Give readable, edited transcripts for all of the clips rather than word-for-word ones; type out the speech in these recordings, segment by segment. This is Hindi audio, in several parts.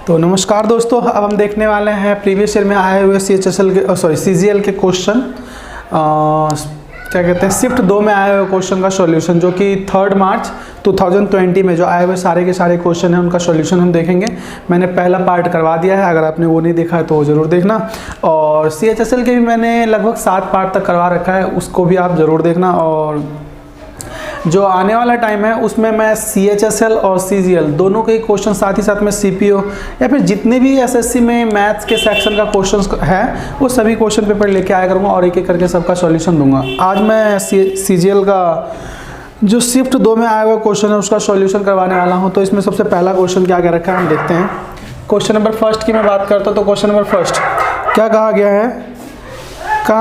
तो नमस्कार दोस्तों, अब हम देखने वाले हैं प्रीवियस ईयर में आए हुए CGL के क्वेश्चन, क्या कहते हैं, शिफ्ट 2 में आए हुए क्वेश्चन का सॉल्यूशन, जो कि 3 मार्च 2020 में जो आए हुए सारे के सारे क्वेश्चन हैं उनका सॉल्यूशन हम देखेंगे। मैंने पहला पार्ट करवा दिया है, अगर आपने वो नहीं देखा है तो वो ज़रूर देखना। और CHSL के भी मैंने लगभग 7 पार्ट तक करवा रखा है, उसको भी आप ज़रूर देखना। और जो आने वाला टाइम है उसमें मैं CHSL और CGL दोनों के क्वेश्चन, साथ ही साथ में CPO या फिर जितने भी SSC में मैथ्स के सेक्शन का क्वेश्चन है वो सभी क्वेश्चन पेपर लेके आया करूँगा और एक एक करके सबका सॉल्यूशन दूंगा। आज मैं CGL का जो शिफ्ट 2 में आया हुआ क्वेश्चन है उसका सॉल्यूशन करवाने वाला हूँ। तो इसमें सबसे पहला क्वेश्चन क्या क्या रखा है हम देखते हैं। क्वेश्चन नंबर फर्स्ट की मैं बात करता हूँ तो क्वेश्चन नंबर फर्स्ट क्या कहा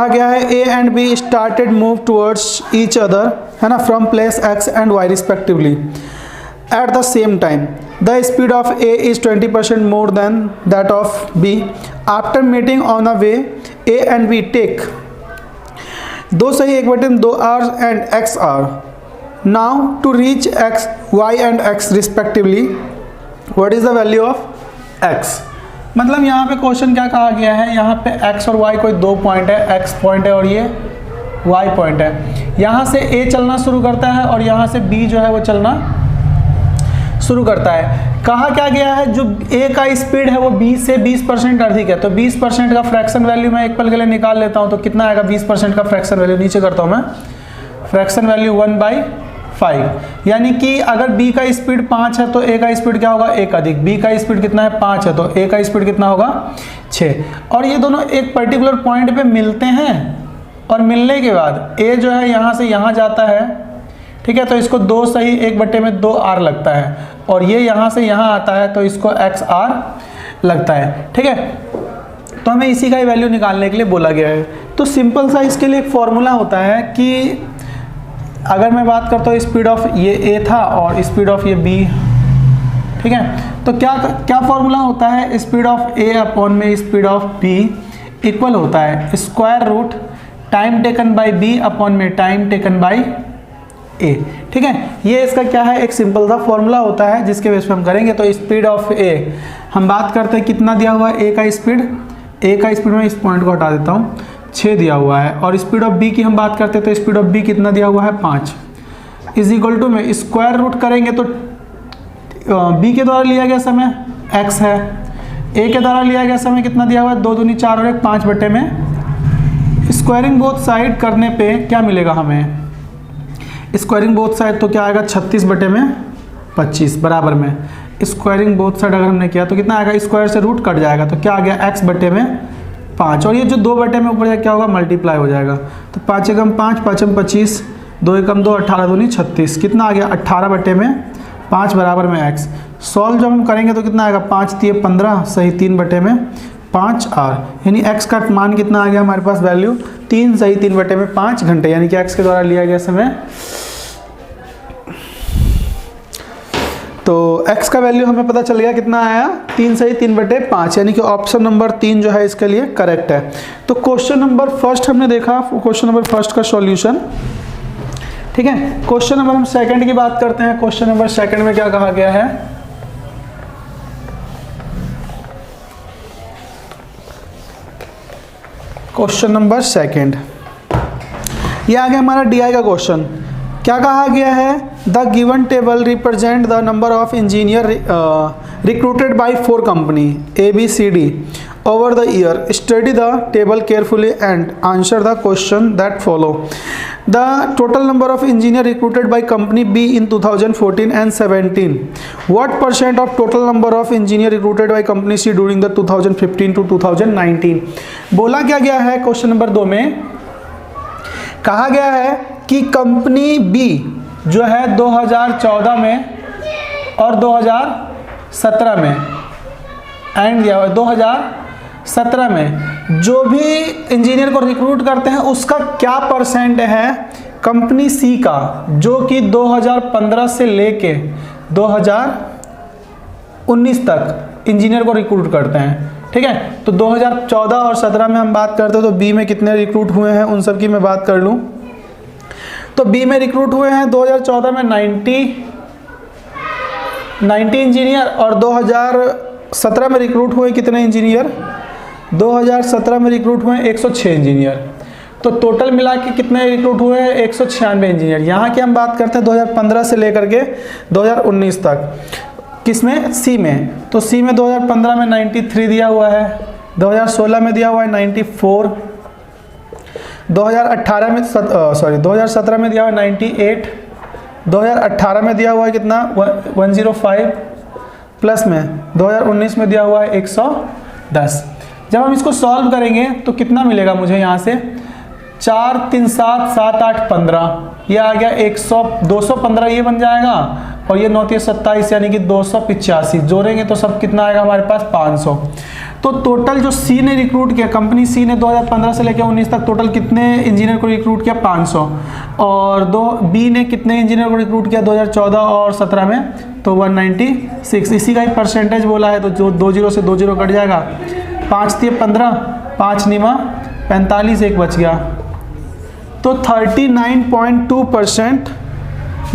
गया है, A and B started move towards each other, है ना, from place X and Y respectively at the same time. The speed of A is 20% more than that of B. After meeting on the way, A and B take 2 सही 1/2 R and X R. Now to reach X, Y and X respectively, what is the value of X? मतलब यहाँ पे क्वेश्चन क्या कहा गया है, यहाँ पे x और y कोई 2 पॉइंट है, x पॉइंट है और ये y पॉइंट है। यहाँ से a चलना शुरू करता है और यहाँ से b जो है वो चलना शुरू करता है। कहा क्या गया है, जो a का स्पीड है वो b से 20% अधिक है। तो 20% का फ्रैक्शन वैल्यू मैं एक पल के लिए निकाल लेता हूँ, तो कितना आएगा 20% का फ्रैक्शन वैल्यू, नीचे करता हूँ मैं, फ्रैक्शन वैल्यू 1/5। यानी कि अगर b का स्पीड 5 है तो a का स्पीड क्या होगा, 1 अधिक। b का स्पीड कितना है, 5 है, तो a का स्पीड कितना होगा, 6। और ये दोनों एक पर्टिकुलर पॉइंट पे मिलते हैं और मिलने के बाद a जो है यहाँ से यहाँ जाता है, ठीक है, तो इसको 2 सही 1/2 R लगता है, और ये यहाँ से यहाँ आता है तो इसको XR लगता है, ठीक है। तो हमें इसी का ही वैल्यू निकालने के लिए बोला गया है। तो सिंपल सा इसके लिए एक फॉर्मूला होता है कि अगर मैं बात करता हूँ स्पीड ऑफ ये A था और स्पीड ऑफ ये B, ठीक है, तो क्या फॉर्मूला होता है, स्पीड ऑफ A अपॉन में स्पीड ऑफ B इक्वल होता है square root time taken by B upon में टाइम टेकन बाय A, ठीक है। ये इसका क्या है, एक सिंपल सा फॉर्मूला होता है जिसके बेस पे हम करेंगे। तो स्पीड ऑफ A हम बात करते हैं कितना दिया हुआ है, A का स्पीड में इस पॉइंट को हटा देता हूँ, 6 दिया हुआ है। और स्पीड ऑफ B की हम बात करते हैं तो स्पीड ऑफ B कितना दिया हुआ है, 5 इज इक्वल टू में स्क्वायर रूट करेंगे तो B के द्वारा लिया गया समय x है, A के द्वारा लिया गया समय कितना दिया हुआ है, 2 दूनी 4 और 1 5 में स्क्वायरिंग बोथ साइड करने पे क्या मिलेगा हमें, स्क्वायरिंग बोथ साइड तो क्या आएगा 36/25 बराबर में स्क्वायरिंग बोथ साइड अगर हमने किया तो कितना आएगा, स्क्वायर से रूट कट जाएगा तो क्या आ गया x/5, और ये जो 2 में ऊपर क्या होगा, मल्टीप्लाई हो जाएगा। तो 5 एकम 5, 5 में 25, 2 एकम 2, 18 दूनी 36, कितना आ गया 18/5 बराबर में x। सॉल्व जब हम करेंगे तो कितना आएगा, 5 3 15 सही 3/5 R, यानी x का मान कितना आ गया हमारे पास, वैल्यू 3 सही 3/5 घंटे, यानी कि x के द्वारा लिया गया समय। तो x का वैल्यू हमें पता चल गया कितना आया, 3 सही 3/5, यानी कि ऑप्शन नंबर 3 जो है इसके लिए करेक्ट है। तो क्वेश्चन नंबर फर्स्ट हमने देखा, क्वेश्चन नंबर फर्स्ट का सॉल्यूशन, ठीक है। क्वेश्चन नंबर हम सेकंड की बात करते हैं। क्वेश्चन नंबर सेकंड में क्या कहा गया है, क्वेश्चन नंबर सेकंड ये आ गया हमारा DI का क्वेश्चन। क्या कहा गया है, the given table represent the number of engineer recruited bye 4 company ABCD over the year. Study the table carefully and answer the question that follow. The total number of engineer recruited by company B in 2014 and 17. What percent of total number of engineer recruited by company C during the 2015 to 2019? बोला क्या गया है क्वेश्चन नंबर 2 में, कहा गया है कि कंपनी B जो है 2014 में और 2017 में एंड दिया हुआ 2017 में जो भी इंजीनियर को रिक्रूट करते हैं उसका क्या परसेंट है कंपनी सी का, जो कि 2015 से लेके 2019 तक इंजीनियर को रिक्रूट करते हैं, ठीक है। तो 2014 और 17 में हम बात करते हैं तो बी में कितने रिक्रूट हुए हैं उन सब की मैं बात कर लूँ तो बी में रिक्रूट हुए हैं 2014 में 90 इंजीनियर और 2017 में रिक्रूट हुए कितने इंजीनियर? 2017 में रिक्रूट हुए 106 इंजीनियर। तो टोटल मिला के कितने रिक्रूट हुए हैं? 196 इंजीनियर। यहाँ की हम बात करते हैं 2015 से लेकर के 2019 तक। किसमें? सी में। तो सी में 2015 में 93 दिया हुआ है, 2016 में दिया हुआ है 94, 2018 में 2017 में दिया हुआ है 98, 2018 में दिया हुआ है कितना? 105, प्लस में 2019 में दिया हुआ है 110। जब हम इसको सॉल्व करेंगे तो कितना मिलेगा मुझे यहाँ से? 4 3 7 7 8 15, ये आ गया 100, 215 ये बन जाएगा, और ये 9 3 27 यानी कि 285। जोड़ेंगे तो सब कितना आएगा हमारे पास? 500। तो टोटल जो सी ने रिक्रूट किया, कंपनी सी ने 2015 से लेकर 19 तक टोटल कितने इंजीनियर को रिक्रूट किया? 500। और बी ने कितने इंजीनियर को रिक्रूट किया 2014 और 17 में? तो 196। इसी का ही परसेंटेज बोला है, तो जो 20 से 20 कट जाएगा, 5 3 15, 5 9 45, एक बच गया। तो 39.2%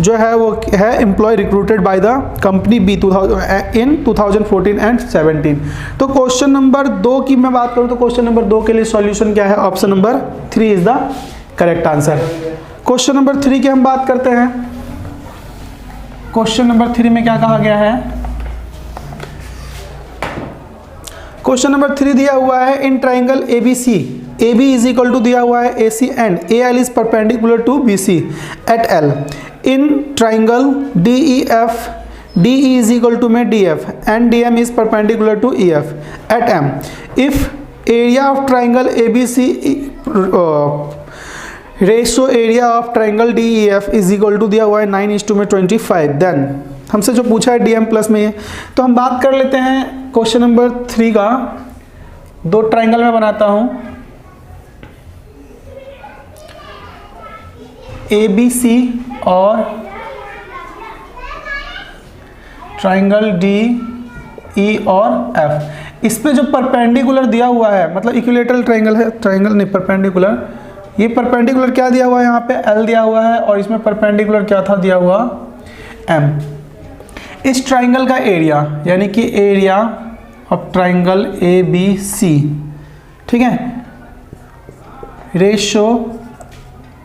जो है वो है employ recruited by the company B in 2014 and 17। तो क्वेश्चन नंबर 2 की मैं बात करूं तो क्वेश्चन नंबर 2 के लिए सॉल्यूशन क्या है? Option number 3 is the correct answer. Question number 3 की हम बात करते हैं। क्वेश्चन नंबर 3 में क्या कहा गया है? क्वेश्चन नंबर 3 दिया हुआ है in triangle ABC, AB is equal to दिया हुआ है AC and AL is perpendicular to BC at L। In triangle DEF, DE is equal to में DF एंड DM is perpendicular to EF at M। If area of triangle ABC ratio area of triangle DEF is equal to दिया हुआ है 9:25, देन हमसे जो पूछा है DM प्लस में ये, तो हम बात कर लेते हैं क्वेश्चन नंबर 3 का। 2 ट्राइंगल में बनाता हूं, ABC और ट्राइंगल DE और F। इस पे जो परपेंडिकुलर दिया हुआ है, मतलब इक्विलेटरल ट्राइंगल है, ट्राइंगल नहीं परपेंडिकुलर, ये परपेंडिकुलर क्या दिया हुआ है? यहाँ पे L दिया हुआ है, और इसमें परपेंडिकुलर क्या था दिया हुआ? M। इस ट्राइंगल का एरिया यानी कि एरिया ऑफ ट्राइंगल ABC, ठीक है, ratio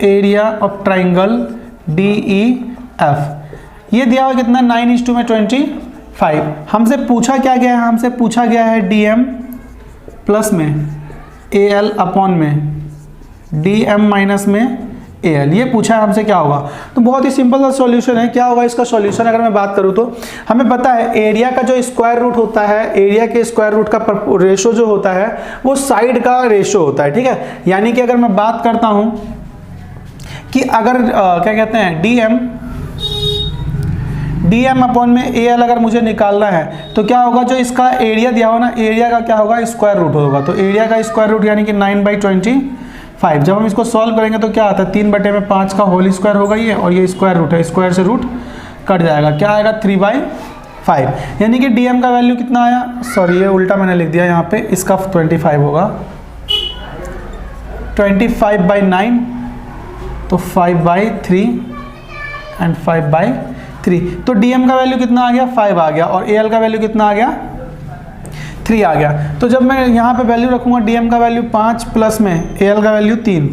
area of triangle DEF, ये दिया हुआ कितना? 9:25। हमसे पूछा क्या गया है? हमसे पूछा गया है DM प्लस में AL अपॉन में DM माइनस में AL, ये पूछा है हमसे क्या होगा। तो बहुत ही सिंपल सा सॉल्यूशन है। क्या होगा इसका सॉल्यूशन? अगर मैं बात करूँ तो हमें पता है एरिया का जो स्क्वायर रूट होता है, एरिया के स्क्वायर रूट का रेशो जो होता है वो साइड का रेशो होता है, ठीक है। यानी कि अगर मैं बात करता हूं कि अगर क्या कहते हैं DM अपॉन में AL अगर मुझे निकालना है तो क्या होगा? जो इसका एरिया दिया हो ना, एरिया का क्या होगा? स्क्वायर रूट होगा। तो एरिया का स्क्वायर रूट यानी कि 9/25। जब हम इसको सॉल्व करेंगे तो क्या आता है? 3/5 का होल स्क्वायर होगा ये, और ये स्क्वायर रूट है, स्क्वायर से रूट कट जाएगा, क्या आएगा? 3/5। यानी कि DM का वैल्यू कितना आया? सॉरी ये उल्टा मैंने लिख दिया यहाँ पे, इसका 25 होगा। 25/9 तो 5/3 एंड 5/3। तो DM का वैल्यू कितना आ गया? 5 आ गया, और AL का वैल्यू कितना आ गया? 3 आ गया। तो जब मैं यहाँ पे वैल्यू रखूँगा DM का वैल्यू 5 प्लस में AL का वैल्यू 3,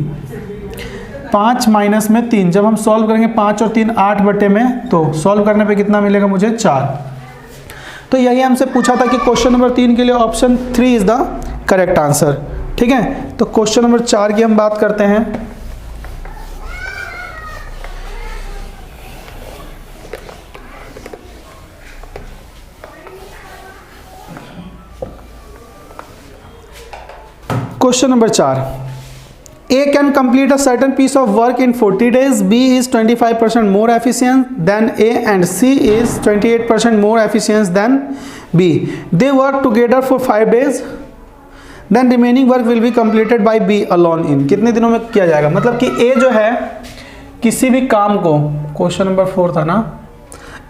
5 माइनस में 3, जब हम सॉल्व करेंगे 5 और 3 8 में, तो सॉल्व करने पे कितना मिलेगा मुझे? 4। तो यही हमसे पूछा था कि क्वेश्चन नंबर 3 के लिए option 3 is the correct answer, ठीक है। तो क्वेश्चन नंबर 4 की हम बात करते हैं। Question number 4, A can complete a certain piece of work in 40 days. B is 25% more efficient than A and C is 28% more efficient than B. They work together for 5 days. Then remaining work will be completed by B alone in. कितने दिनों में किया जाएगा? मतलब कि A जो है किसी भी काम को, क्वेश्चन नंबर 4 था ना,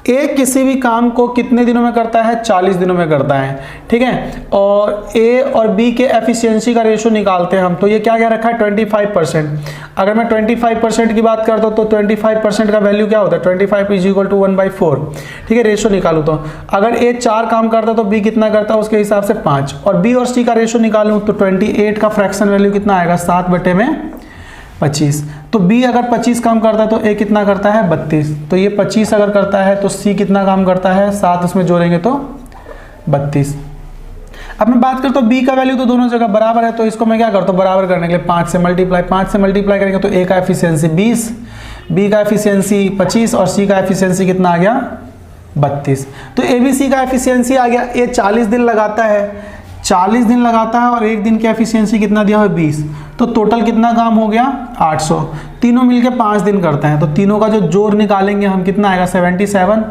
ए किसी भी काम को कितने दिनों में करता है? 40 दिनों में करता है, ठीक है। और ए और बी के एफिशिएंसी का रेशो निकालते हैं हम, तो ये क्या क्या रखा है? 25%। अगर मैं 25% की बात करता हूँ तो 25% का वैल्यू क्या होता है? 25 इज इक्वल टू 1/4, ठीक है। रेशो निकालूँ तो अगर ए 4 काम करता है तो बी कितना करता है उसके हिसाब से 5, और बी और सी का रेशो निकालूँ तो 28 का फ्रैक्शन वैल्यू कितना आएगा? 7/25। तो B अगर 25 काम करता है तो A कितना करता है? 32। तो ये 25 अगर करता है तो C कितना काम करता है? 7 उसमें जोड़ेंगे तो 32। अब मैं बात करता हूँ B का वैल्यू तो दोनों जगह बराबर है, तो इसको मैं क्या करता हूँ? बराबर करने के लिए 5 से मल्टीप्लाई करेंगे तो A का एफिशिएंसी 20, B का एफिशिएंसी 25 और C का एफिशिएंसी कितना आ गया? 32। तो ABC का एफिशिएंसी आ गया। A 40 दिन लगाता है, 40 दिन लगाता है और एक दिन की एफिशिएंसी कितना दिया है? 20। तो टोटल कितना काम हो गया? 800। तीनों मिलके 5 दिन करते हैं, तो तीनों का जो जोड़ निकालेंगे हम कितना आएगा? 77,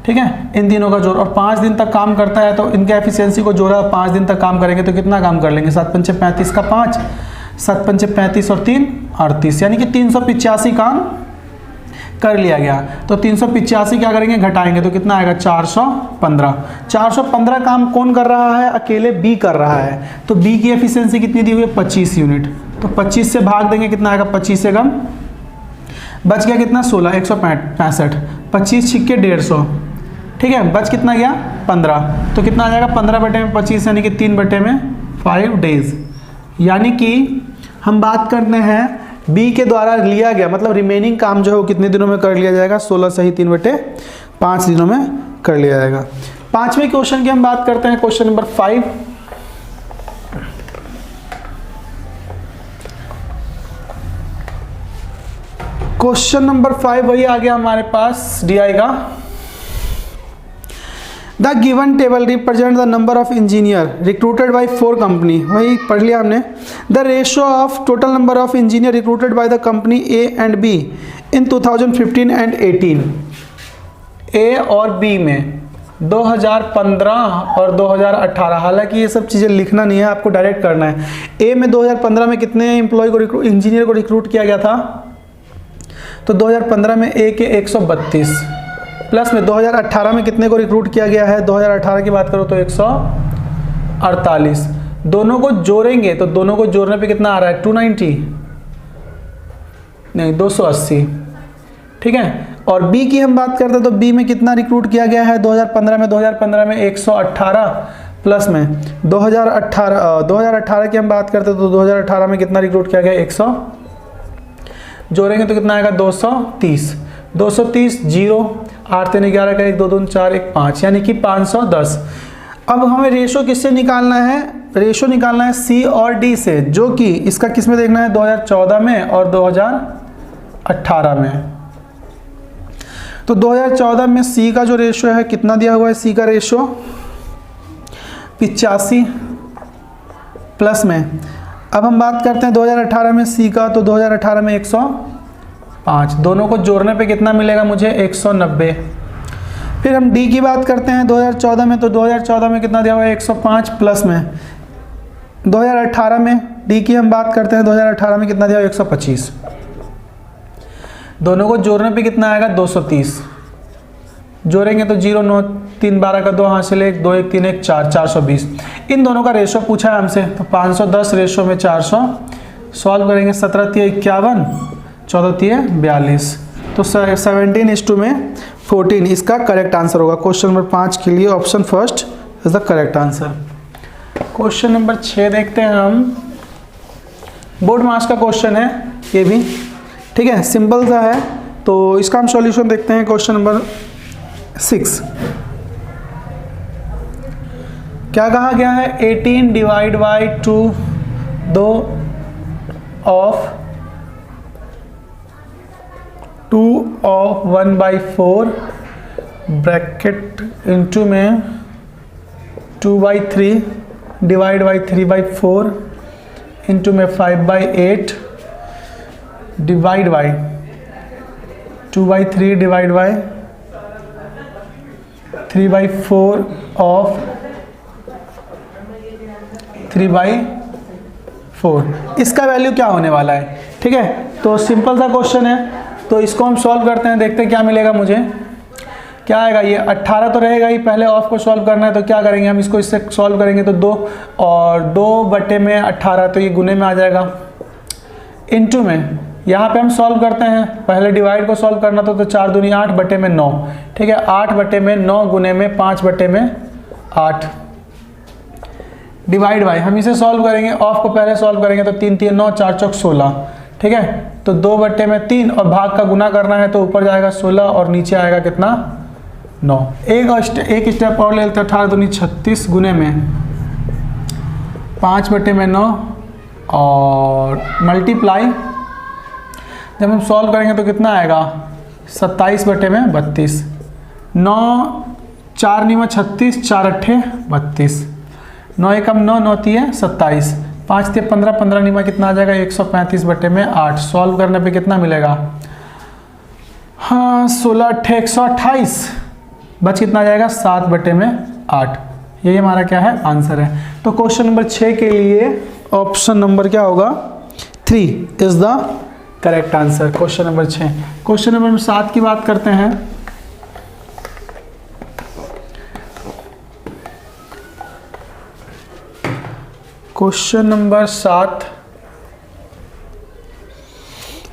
ठीक है। इन तीनों का जोड़, और 5 दिन तक काम करता है तो इनके एफिशिएंसी को जोड़ा, 5 दिन तक काम करेंगे तो कितना काम कर लेंगे? 7 पंचे 35 का 5, 7 पंचे 35 और 3 38, यानी कि 385 काम कर लिया गया। तो 385 क्या करेंगे? घटाएंगे तो कितना आएगा? 415। 415 काम कौन कर रहा है? अकेले बी कर रहा है। तो बी की एफिशिएंसी कितनी दी हुई है? 25 यूनिट। तो 25 से भाग देंगे, कितना आएगा? 25 से कम बच गया कितना? 16, 165। 25 छिक्के 150, ठीक है। बच कितना गया? 15। तो कितना आ जाएगा? 15/25 यानी कि 3/5 डेज। यानी कि हम बात करते हैं बी के द्वारा लिया गया, मतलब रिमेनिंग काम जो है वो कितने दिनों में कर लिया जाएगा? 16 सही 3/5 दिनों में कर लिया जाएगा। 5वें क्वेश्चन की हम बात करते हैं, क्वेश्चन नंबर 5। क्वेश्चन नंबर 5 वही आ गया हमारे पास डीआई का। The given table represent the number of engineer recruited bye 4 company, वही पढ़ लिया हमने। The ratio of total number of engineer recruited by the company A and be in 2015 and 18। ए और बी में 2015 और 2018, हालांकि ये सब चीज़ें लिखना नहीं है, आपको डायरेक्ट करना है। ए में 2015 में कितने एम्प्लॉय को इंजीनियर को रिक्रूट किया गया था? तो 2015 में ए के 132, प्लस में 2018 में कितने को रिक्रूट किया गया है? 2018 की बात करो तो 148। दोनों को जोड़ेंगे तो दोनों को जोड़ने पे कितना आ रहा है? 290 नहीं 280, ठीक है। और बी की हम बात करते हैं तो बी में कितना रिक्रूट किया गया है 2015 में? 2015 में 118, प्लस में 2018 की हम बात करते हैं तो 2018 में कितना रिक्रूट किया गया? 100, जोड़ेंगे तो कितना आएगा? 230। 230 जीरो, 8 3 11 का 1 2 2 4 1 5, यानी कि 510। अब हमें रेशो किससे निकालना है? रेशो निकालना है सी और डी से, जो कि इसका किस में देखना है? 2014 में और 2018 में। तो 2014 में सी का जो रेशो है कितना दिया हुआ है? सी का रेशो 85, प्लस में अब हम बात करते हैं 2018 में सी का, तो 2018 में 105, दोनों को जोड़ने पे कितना मिलेगा मुझे? 190। फिर हम डी की बात करते हैं 2014 में, तो 2014 में कितना दिया हुआ है? 105, प्लस में 2018 में डी की हम बात करते हैं 2018 में कितना दिया हुआ है? 125। दोनों को जोड़ने पे कितना आएगा? 230। जोड़ेंगे तो 0 9 3 12 का 2 हासिल 1 2 1 3 1 4 420। इन दोनों का रेशो पूछा है हमसे, तो 510 रेशो में 400 सॉल्व करेंगे। 17 3 51, 14 3 42, तो 17:14 इसका करेक्ट आंसर होगा। क्वेश्चन नंबर 5 के लिए option first is the correct answer. Question number 6 देखते हैं हम। बोर्ड मार्क्स का क्वेश्चन है ये भी, ठीक है, सिंपल सा है। तो इसका हम सॉल्यूशन देखते हैं। क्वेश्चन नंबर 6 क्या कहा गया है? 18 divide by 2 2 of 1/4 bracket into में 2/3 डिवाइड बाई 3/4 इंटू में 5/8 divide by 2/3 divide by 3/4 of 3/4। इसका वैल्यू क्या होने वाला है? ठीक है, तो सिंपल सा क्वेश्चन है, तो इसको हम सॉल्व करते हैं, देखते हैं क्या मिलेगा मुझे। क्या आएगा, ये 18 तो रहेगा ही, पहले ऑफ को सॉल्व करना है तो क्या करेंगे हम, इसको इससे सॉल्व करेंगे तो 2 और 2/18 तो ये गुने में आ जाएगा, इनटू में यहाँ पे हम सॉल्व करते हैं, पहले डिवाइड को सॉल्व करना तो 4 दूनी 8/9, ठीक है, 8/9 गुने में 5/8 डिवाइड बाई, हम इसे सॉल्व करेंगे, ऑफ को पहले सॉल्व करेंगे तो 3 3 9 4 चौक 16, ठीक है, तो 2/3 और भाग का गुना करना है तो ऊपर जाएगा 16 और नीचे आएगा कितना 9। एक स्टेप और ले लेते हैं, 18 दूनी 36 गुने में 5/9 और मल्टीप्लाई, जब हम सॉल्व करेंगे तो कितना आएगा 27/32, 9 4 9 36, 4 8 32, 9 एकम 9, 9 3 27, 5 3 15, 15 9 कितना आ जाएगा 135/8। सॉल्व करने पे कितना मिलेगा, हाँ 16 8 128, बच कितना आ जाएगा 7/8। यही हमारा क्या है आंसर है। तो क्वेश्चन नंबर 6 के लिए ऑप्शन नंबर क्या होगा 3 is the correct answer, question number 6। Question number 7 की बात करते हैं। Question number 7,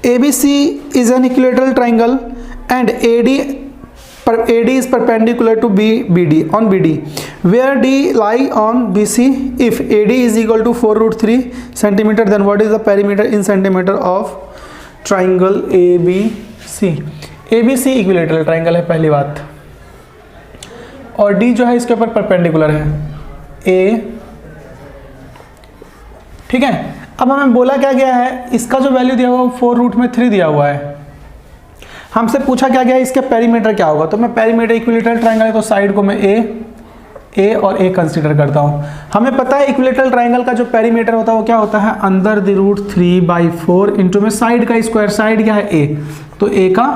ABC is an equilateral triangle and AD is perpendicular to BD on BD, where D lie on BC. If AD is equal to 4√3 centimeter, then what is the perimeter in centimeter of triangle ABC? ABC equilateral triangle है पहली बात, और D जो है इसके ऊपर परपेंडिकुलर है A, ठीक है। अब हमें बोला क्या गया है, इसका जो वैल्यू दिया हुआ है 4√3 दिया हुआ है, हमसे पूछा क्या गया है इसके पेरीमीटर क्या होगा। तो मैं पेरीमीटर इक्विलेटरल ट्राइंगल है तो साइड को मैं ए और ए कंसीडर करता हूँ। हमें पता है इक्विलेटरल ट्राइंगल का जो पेरीमीटर होता है वो क्या होता है, अंदर द रूट 3/4 इंटू में साइड का स्क्वायर, साइड क्या है ए, तो ए का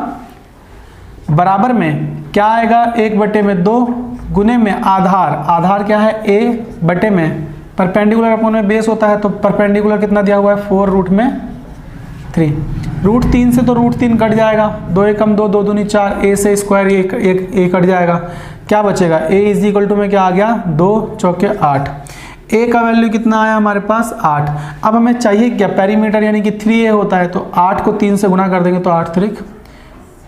बराबर में क्या आएगा 1/2 गुने में आधार, आधार क्या है ए बटे में परपेंडिकुलर अपॉन में बेस होता है, तो परपेंडिकुलर कितना दिया हुआ है 4√3, √3 से तो √3 कट जाएगा, 2 एकम 2, 2 दूनी 4, ए से स्क्वायर एक कट जाएगा, क्या बचेगा ए इज इक्वल टू में क्या आ गया 2 चौके 8, ए का वैल्यू कितना आया हमारे पास 8। अब हमें चाहिए क्या पेरीमीटर, यानी कि 3a होता है, तो 8 को 3 से गुना कर देंगे तो 8 3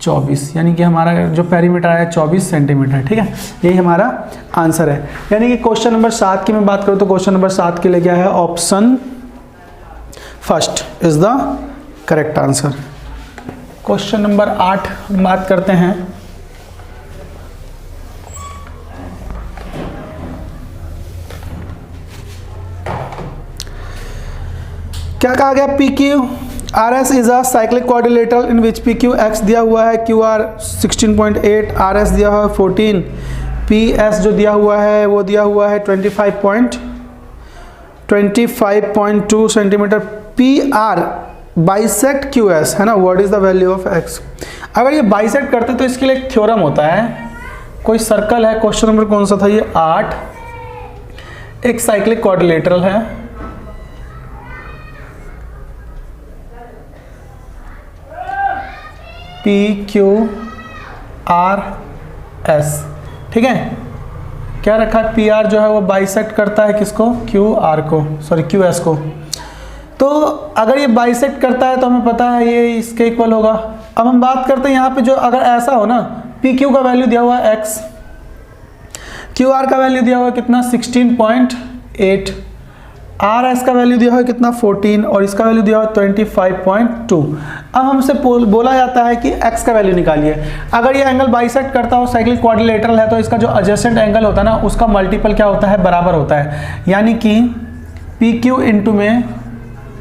24, यानी कि हमारा जो पेरीमीटर आया 24 सेंटीमीटर, ठीक है, यही हमारा आंसर है। यानी कि क्वेश्चन नंबर 7 की मैं बात करूँ तो क्वेश्चन नंबर 7 के लिए क्या है, option first is the correct answer. Question number 8 हम बात करते हैं। क्या कहा गया, PQ RS is a cyclic quadrilateral in which PQ X दिया हुआ है, QR 16.8, RS दिया हुआ है 14, PS जो दिया हुआ है वो दिया हुआ है 25.2 सेंटीमीटर, PR बाइसेक्ट QS है ना, what is the value of X। अगर ये बाइसेक्ट करते तो इसके लिए एक थ्योरम होता है, कोई सर्कल है, क्वेश्चन नंबर कौन सा था ये 8, एक साइक्लिक क्वाड्रिलेटरल है, PQRS, ठीक है, क्या रखा है PR जो है वो बाइसेक्ट करता है किसको, QR को, सॉरी QS को। तो अगर ये बाइसेक्ट करता है तो हमें पता है ये इसके इक्वल होगा। अब हम बात करते हैं यहाँ पे, जो अगर ऐसा हो ना, PQ का वैल्यू दिया हुआ है X, QR का वैल्यू दिया हुआ है कितना 16.8, RS का वैल्यू दिया हुआ है कितना 14 और इसका वैल्यू दिया हुआ है 25.2। अब हमसे बोला जाता है कि X का वैल्यू निकालिए। अगर ये एंगल बाइसेक्ट करता हो, साइक्लिक क्वाड्रिलेटरल है, तो इसका जो एडजेसेंट एंगल होता है ना उसका मल्टीपल क्या होता है, बराबर होता है, यानी कि PQ इंटू में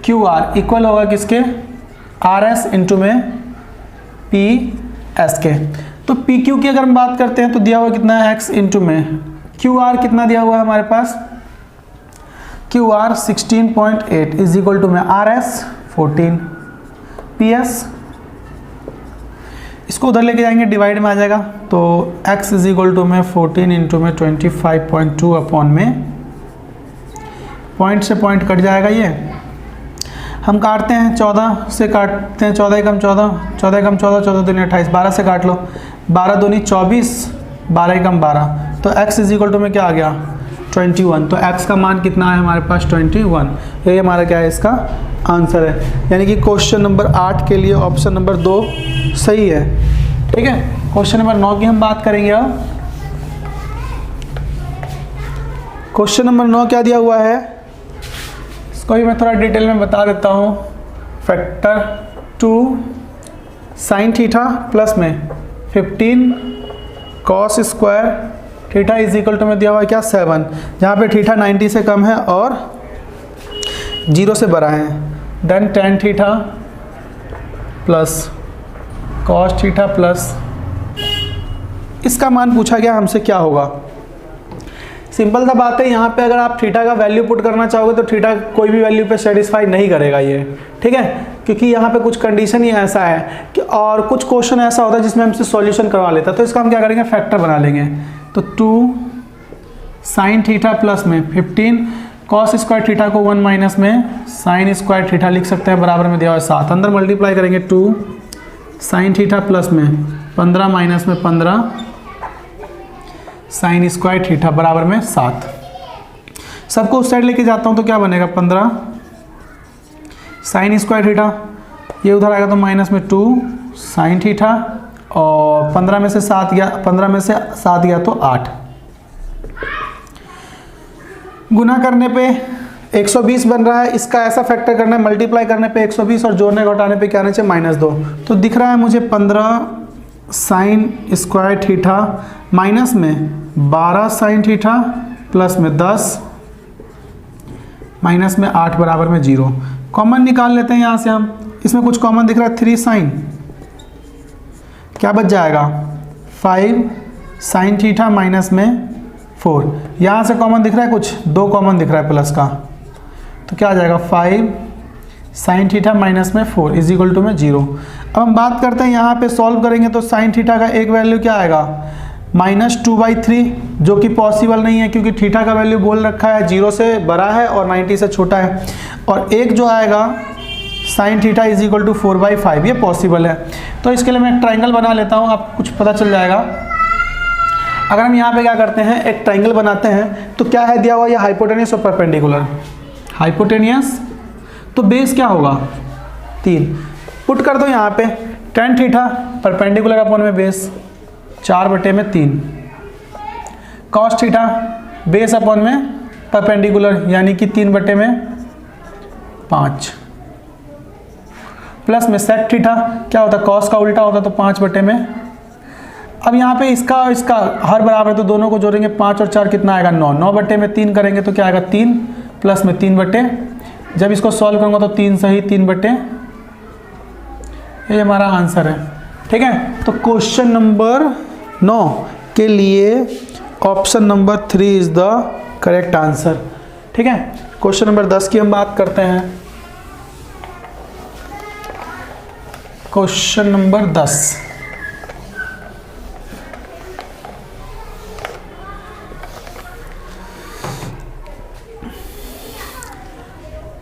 QR इक्वल होगा किसके, RS इंटू में PS के। तो PQ की अगर हम बात करते हैं तो दिया हुआ कितना है X इंटू में QR कितना दिया हुआ है हमारे पास, QR 16.8 इज इक्वल टू में RS 14, PS इसको उधर लेके जाएंगे डिवाइड में आ जाएगा, तो X इज इक्वल टू में 14 इंटू में 25.2 अपॉन में पॉइंट से पॉइंट कट जाएगा, ये हम काटते हैं 14 से काटते हैं, 14 एकम 14, 14 एकम 14, 14 दूनी 28, 12 से काट लो, 12 दूनी 24, 12 कम 12, तो x इज इक्वल टू में क्या आ गया 21। तो x का मान कितना है हमारे पास 21। ये हमारा क्या है इसका आंसर है, यानी कि क्वेश्चन नंबर 8 के लिए ऑप्शन नंबर 2 सही है। ठीक है, क्वेश्चन नंबर 9 की हम बात करेंगे। अब क्वेश्चन नंबर 9 क्या दिया हुआ है इसको भी मैं थोड़ा डिटेल में बता देता हूँ। फैक्टर 2 साइन थीटा प्लस में 15 cos square theta is equal to में दिया हुआ है क्या 7, जहाँ पे थीटा 90 से कम है और 0 से बड़ा है। Then tan theta plus cos theta plus, इसका मान पूछा गया हमसे क्या होगा। सिंपल सा बात है, यहाँ पे अगर आप थीटा का वैल्यू पुट करना चाहोगे तो थीटा कोई भी वैल्यू पे सेटिस्फाई नहीं करेगा ये, ठीक है, क्योंकि यहाँ पे कुछ कंडीशन ही ऐसा है कि, और कुछ क्वेश्चन ऐसा होता है जिसमें हमसे सॉल्यूशन करवा लेता है। तो इसका हम क्या करेंगे फैक्टर बना लेंगे। तो 2 साइन थीटा प्लस में 15 कॉस स्क्वायर थीटा को 1 माइनस में साइन स्क्वायर थीटा लिख सकते हैं, बराबर में दिया हुआ है 7। अंदर मल्टीप्लाई करेंगे 2 साइन थीटा प्लस में 15 माइनस में 15 साइन स्क्वायर थीटा बराबर में 7। सबको उस साइड लेके जाता हूँ तो क्या बनेगा 15 साइन स्क्वायर थीटा, ये उधर आएगा तो माइनस में 2 साइन थीटा, और 15 में से 7 गया, 15 में से 7 गया तो 8। गुना करने पे 120 बन रहा है, इसका ऐसा फैक्टर करना है, मल्टीप्लाई करने पे 120 और जोड़ने घटाने पे क्या आना चाहिए -2। तो दिख रहा है मुझे 15 साइन स्क्वायर थीटा माइनस में 12 साइन थीटा प्लस में 10 माइनस में 8 बराबर में 0। कॉमन निकाल लेते हैं यहाँ से हम, इसमें कुछ कॉमन दिख रहा है 3 साइन, क्या बच जाएगा 5 साइन थीटा माइनस में 4। यहाँ से कॉमन दिख रहा है कुछ 2 कॉमन दिख रहा है प्लस का, तो क्या आ जाएगा 5 साइन थीटा माइनस में 4 इज इक्वल टू में 0। अब हम बात करते हैं यहाँ पे सॉल्व करेंगे तो साइन थीटा का एक वैल्यू क्या आएगा -2/3, जो कि पॉसिबल नहीं है क्योंकि थीटा का वैल्यू बोल रखा है 0 से बड़ा है और 90 से छोटा है। और एक जो आएगा sine theta is equal to 4/5, ये पॉसिबल है। तो इसके लिए मैं एक ट्राइंगल बना लेता हूँ, आपको कुछ पता चल जाएगा। अगर हम यहाँ पे क्या करते हैं एक ट्राइंगल बनाते हैं तो क्या है दिया हुआ, ये हाइपोटेनियस और परपेंडिकुलर। हाइपोटेनियस तो बेस क्या होगा 3, पुट कर दो यहाँ पे tan थीटा परपेंडिकुलर अपॉन में base 4/3, cos theta base upon में परपेंडिकुलर यानी कि 3/5, प्लस में सेक थीटा क्या होता है कॉस का उल्टा होता तो 5/। अब यहाँ पे इसका हर बराबर है तो दोनों को जोड़ेंगे 5 और 4 कितना आएगा 9, 9/3 करेंगे तो क्या आएगा 3 प्लस में 3/। जब इसको सॉल्व करूँगा तो 3 सही 3/। ये हमारा आंसर है, ठीक है। तो क्वेश्चन नंबर 9 के लिए option number 3 is the correct answer, ठीक है। क्वेश्चन नंबर 10 की हम बात करते हैं। क्वेश्चन नंबर 10,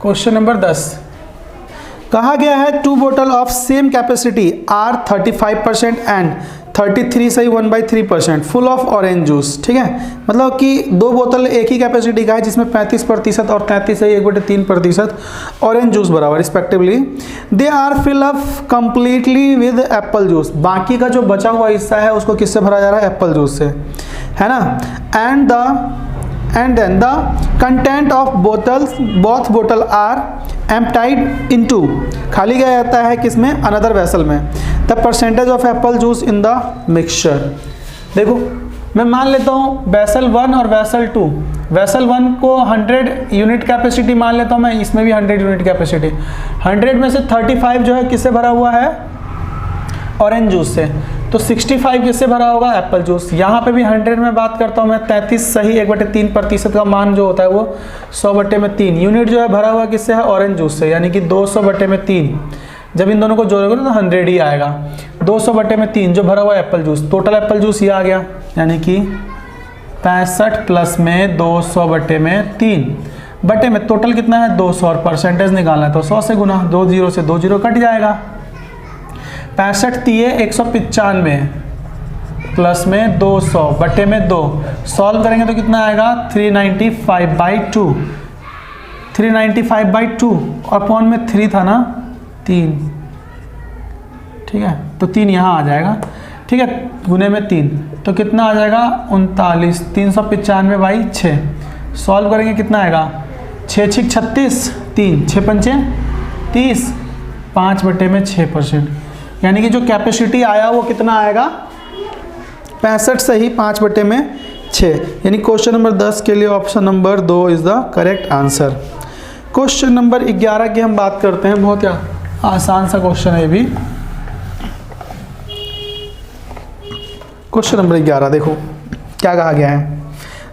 क्वेश्चन नंबर 10 कहा गया है 2 बोतल of same capacity are 35% and 33 सही 1/3% फुल ऑफ ऑरेंज जूस, ठीक है। मतलब कि 2 बोतल एक ही कैपेसिटी का है जिसमें 35% और 33 सही 1/3% ऑरेंज जूस बराबर respectively. They are fill up completely with apple juice, बाकी का जो बचा हुआ हिस्सा है उसको किससे भरा जा रहा है एप्पल जूस से, है ना। and then the content of both bottle are emptied into, खाली गया जाता है किसमें another vessel में, the percentage of apple juice in the mixture। देखो मैं मान लेता हूँ वेसल 1 और वेसल 2, वेसल 1 को 100 यूनिट कैपेसिटी मान लेता हूँ मैं, इसमें भी 100 यूनिट कैपेसिटी। 100 में से 35 जो है किससे भरा हुआ है ऑरेंज जूस से, तो 65 किससे भरा होगा एप्पल जूस। यहाँ पे भी 100 में बात करता हूँ मैं 33 सही 1/3% का मान जो होता है वो 100/3 यूनिट जो है भरा हुआ किससे है ऑरेंज जूस से, यानी कि 200/3। जब इन दोनों को जोड़ोगे तो 100 ही आएगा। 200/3 जो भरा हुआ है Apple juice, total Apple juice ये आ गया, यानी कि 65 प्लस में 200/3 बटे में टोटल कितना है 200 और परसेंटेज निकालना है तो 100 से गुना, 2 0 से 2 0 कट जाएगा। 65 तिये 195, प्लस में 200 बटे में 2, सॉल्व करेंगे तो कितना आएगा 395/2, 395/2 और अपॉन में 3 था ना 3, ठीक है, तो 3 यहाँ आ जाएगा, ठीक है, गुने में 3 तो कितना आ जाएगा 39, 395/6, सॉल्व करेंगे कितना आएगा 6 6 36, 3 6 पंचे 30, 5 बटे में 6%, यानी कि जो कैपेसिटी आया वो कितना आएगा 65 से ही 5 बटे में 6, यानी क्वेश्चन नंबर 10 के लिए option number 2 is the correct answer. Question number 11 की हम बात करते हैं, बहुत आसान सा क्वेश्चन है ये भी। क्वेश्चन नंबर 11 देखो क्या कहा गया है,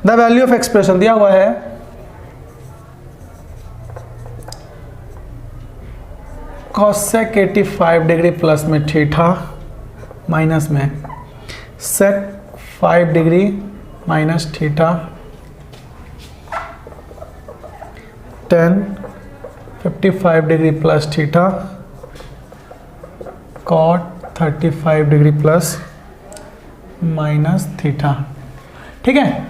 द वैल्यू ऑफ एक्सप्रेशन दिया हुआ है कॉसेक 85 डिग्री प्लस में थीटा माइनस में सेक 5 degree minus theta tan 55 degree plus theta cot 35 degree plus minus theta, ठीक है।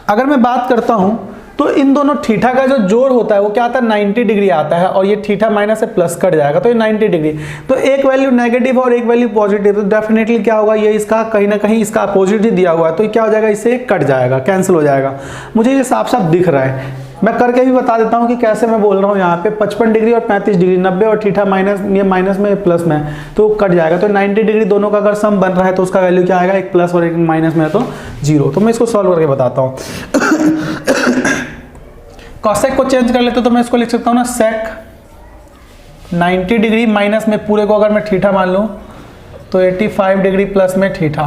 अगर मैं बात करता हूं तो इन दोनों थीटा का जो जोड़ होता है वो क्या आता है 90 डिग्री आता है, और ये थीटा माइनस से प्लस कट जाएगा तो ये 90 डिग्री, तो एक वैल्यू नेगेटिव और एक वैल्यू पॉजिटिव, तो डेफिनेटली क्या होगा ये इसका कहीं ना कहीं इसका अपोजिट ही दिया हुआ है, तो क्या हो जाएगा इससे कट जाएगा, कैंसिल हो जाएगा। मुझे ये साफ साफ दिख रहा है, मैं करके भी बता देता हूँ कि कैसे मैं बोल रहा हूँ। यहाँ पे 55 डिग्री और 35 डिग्री, 90 और थीटा माइनस, ये माइनस में प्लस में तो कट जाएगा, तो 90 डिग्री दोनों का अगर सम बन रहा है तो उसका वैल्यू क्या आएगा, एक प्लस और एक माइनस में है तो 0। तो मैं इसको सॉल्व करके बताता हूँ। कॉसेक को चेंज कर लेते तो मैं इसको लिख सकता हूँ ना सेक 90 डिग्री माइनस में पूरे को अगर मैं थीटा मान लूँ तो 85 डिग्री प्लस में थीटा,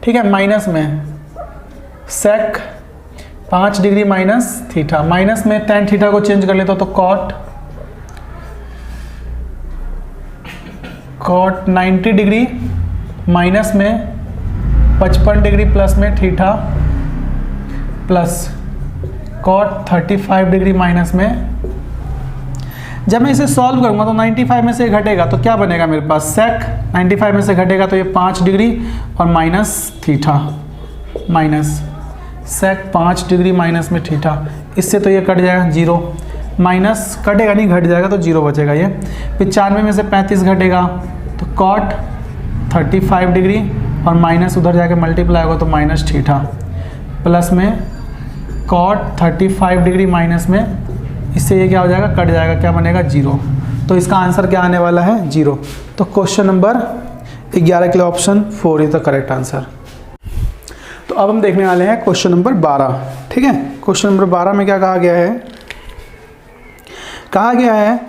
ठीक है, माइनस में सेक 5 डिग्री माइनस थीटा, माइनस में tan थीटा को चेंज कर लेता तो cot 90 डिग्री माइनस में 55 डिग्री प्लस में theta plus cot 35 degree minus में। जब मैं इसे सॉल्व करूंगा तो 95 में से घटेगा तो क्या बनेगा मेरे पास सेक 95 में से घटेगा तो ये 5 डिग्री और minus theta minus sec 5 degree minus में थीटा, इससे तो ये कट जाएगा 0, माइनस कटेगा नहीं घट जाएगा तो 0 बचेगा। ये 95 में से 35 घटेगा तो cot 35 डिग्री और माइनस उधर जाके मल्टीप्लाई होगा तो माइनस थीटा प्लस में cot 35 डिग्री माइनस में, इससे ये क्या हो जाएगा कट जाएगा, क्या बनेगा 0। तो इसका आंसर क्या आने वाला है 0। तो क्वेश्चन नंबर 11 के लिए option 4 is the correct answer. तो अब हम देखने वाले हैं क्वेश्चन नंबर 12, ठीक है। क्वेश्चन नंबर 12 में क्या कहा गया है, कहा गया है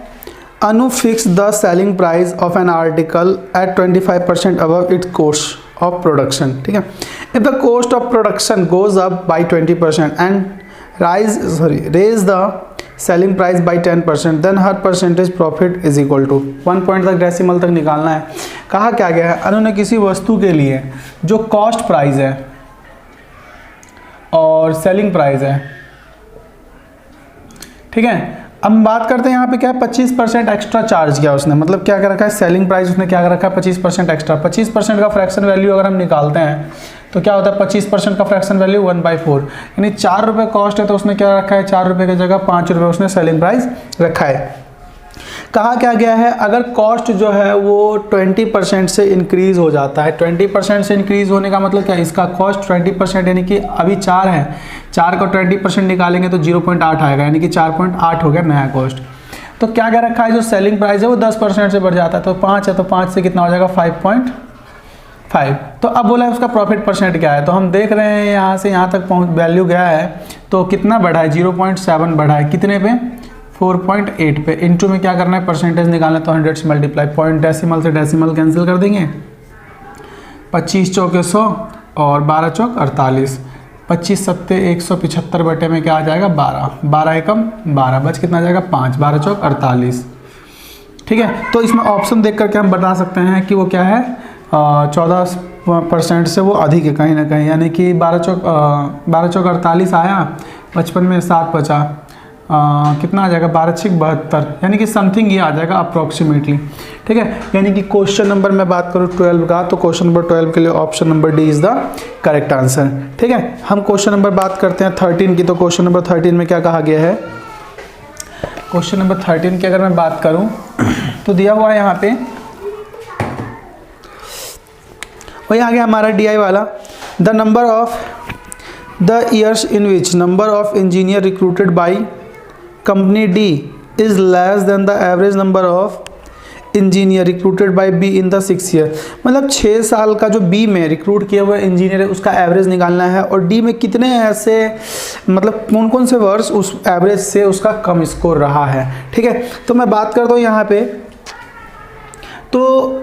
Anu fix the selling price of an article at 25% above its cost of production, ठीक है। If the cost of production goes up by 20% and raise the selling price by 10%, then her percentage profit is equal to 1 point तक डेसिमल तक निकालना है। कहा क्या गया है, अनु ने किसी वस्तु के लिए जो कॉस्ट प्राइस है और सेलिंग प्राइस है, ठीक है। अब बात करते हैं यहाँ पे क्या है 25% एक्स्ट्रा चार्ज किया उसने, मतलब क्या कर रखा है सेलिंग प्राइस उसने क्या कर रखा है 25% एक्स्ट्रा। 25% का फ्रैक्शन वैल्यू अगर हम निकालते हैं तो क्या होता है 25% का फ्रैक्शन वैल्यू 1/4, यानी 4 रुपये कॉस्ट है तो उसने क्या रखा है 4 रुपये की जगह 5 रुपये उसने सेलिंग प्राइस रखा है। कहा क्या गया है अगर कॉस्ट जो है वो 20% से इंक्रीज हो जाता है, 20% से इंक्रीज होने का मतलब क्या है, इसका कॉस्ट 20% यानी कि अभी 4 है, 4 का 20% निकालेंगे तो 0.8 आएगा, यानी कि 4.8 हो गया नया कॉस्ट। तो क्या क्या रखा है जो सेलिंग प्राइस है वो 10% से बढ़ जाता है, तो 5 है तो 5 से कितना हो जाएगा 5.5। तो अब बोला है उसका प्रॉफिट परसेंट क्या है, तो हम देख रहे हैं यहाँ से यहाँ तक पहुँच वैल्यू गया है तो कितना बढ़ा है 0.7 बढ़ा है, कितने पे 4.8 पे। इनटू में क्या करना है परसेंटेज निकालना है तो 100 से मल्टीप्लाई, पॉइंट डेसिमल से डेसिमल कैंसिल कर देंगे, 25 चौके 100 और 12 चौक 48, 25 सत्ते 175 बटे में क्या आ जाएगा 12, 12 एकम 12, बच कितना आ जाएगा 5, 12 चौक 48, ठीक है। तो इसमें ऑप्शन देख करके हम बता सकते हैं कि वो क्या है 14% से वो अधिक है कहीं ना कहीं, यानी कि 12 चौक 48 आया, 55 में 7 बचा, कितना आ जाएगा 12×6 = 72, यानी कि समथिंग ये आ जाएगा अप्रॉक्सीमेटली। ठीक है, यानी कि क्वेश्चन नंबर मैं बात करूँ 12 का, तो क्वेश्चन नंबर 12 के लिए option number D is the correct answer. ठीक है, हम क्वेश्चन नंबर बात करते हैं 13 की। तो क्वेश्चन नंबर 13 में क्या कहा गया है? क्वेश्चन नंबर 13 की अगर मैं बात करूँ तो दिया हुआ है यहाँ पे, वही आ गया हमारा DI वाला, the number of the years in which number of engineer recruited by company D is less than the average number of engineer recruited bye be in the 6 year. मतलब 6 साल का जो बी में रिक्रूट किया हुआ इंजीनियर है उसका एवरेज निकालना है, और डी में कितने ऐसे मतलब कौन कौन से वर्ष उस एवरेज से उसका कम स्कोर रहा है। ठीक है, तो मैं बात करता हूँ यहाँ पे, तो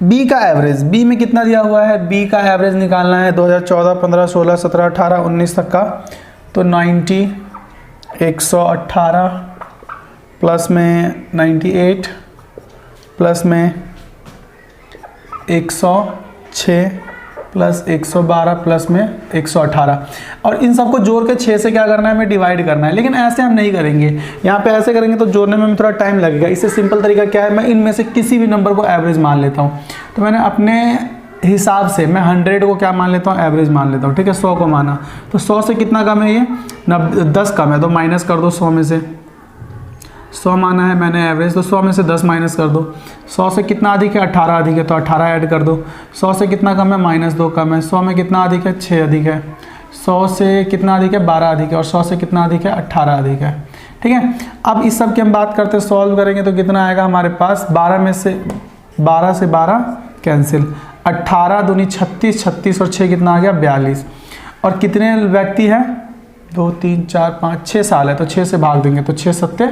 बी का एवरेज, बी में कितना दिया हुआ है, बी का एवरेज निकालना है 2014, 15, 16, 17, 18, 19 तक का। तो 90, 118 प्लस में 98 प्लस में 106 प्लस 112 प्लस में 118, और इन सबको जोड़ के 6 से क्या करना है, हमें डिवाइड करना है। लेकिन ऐसे हम नहीं करेंगे, यहाँ पे ऐसे करेंगे तो जोड़ने में थोड़ा टाइम लगेगा। इससे सिंपल तरीका क्या है, मैं इनमें से किसी भी नंबर को एवरेज मान लेता हूँ। तो मैंने अपने हिसाब से मैं 100 को क्या मान लेता हूँ, एवरेज मान लेता हूँ। ठीक है, 100 को माना, तो 100 से कितना कम है ये 10 कम है, तो माइनस कर दो 100 में से। 100 माना है मैंने एवरेज, तो 100 में से 10 माइनस कर दो। 100 से कितना अधिक है, 18 अधिक है, तो 18 ऐड कर दो। 100 से कितना कम है, -2 कम है। 100 में कितना अधिक है, 6 अधिक है। 100 से कितना अधिक है, 12 अधिक है, और 100 से कितना अधिक है, 18 अधिक है। ठीक है, अब इस सब की हम बात करते हैं, सॉल्व करेंगे तो कितना आएगा हमारे पास, 12 में से 12 से 12 कैंसिल, 18 दूनी 36, 36 और 6 कितना आ गया 42। और कितने व्यक्ति हैं, 2 3 4 5 6 साल है, तो 6 से भाग देंगे तो 6 7,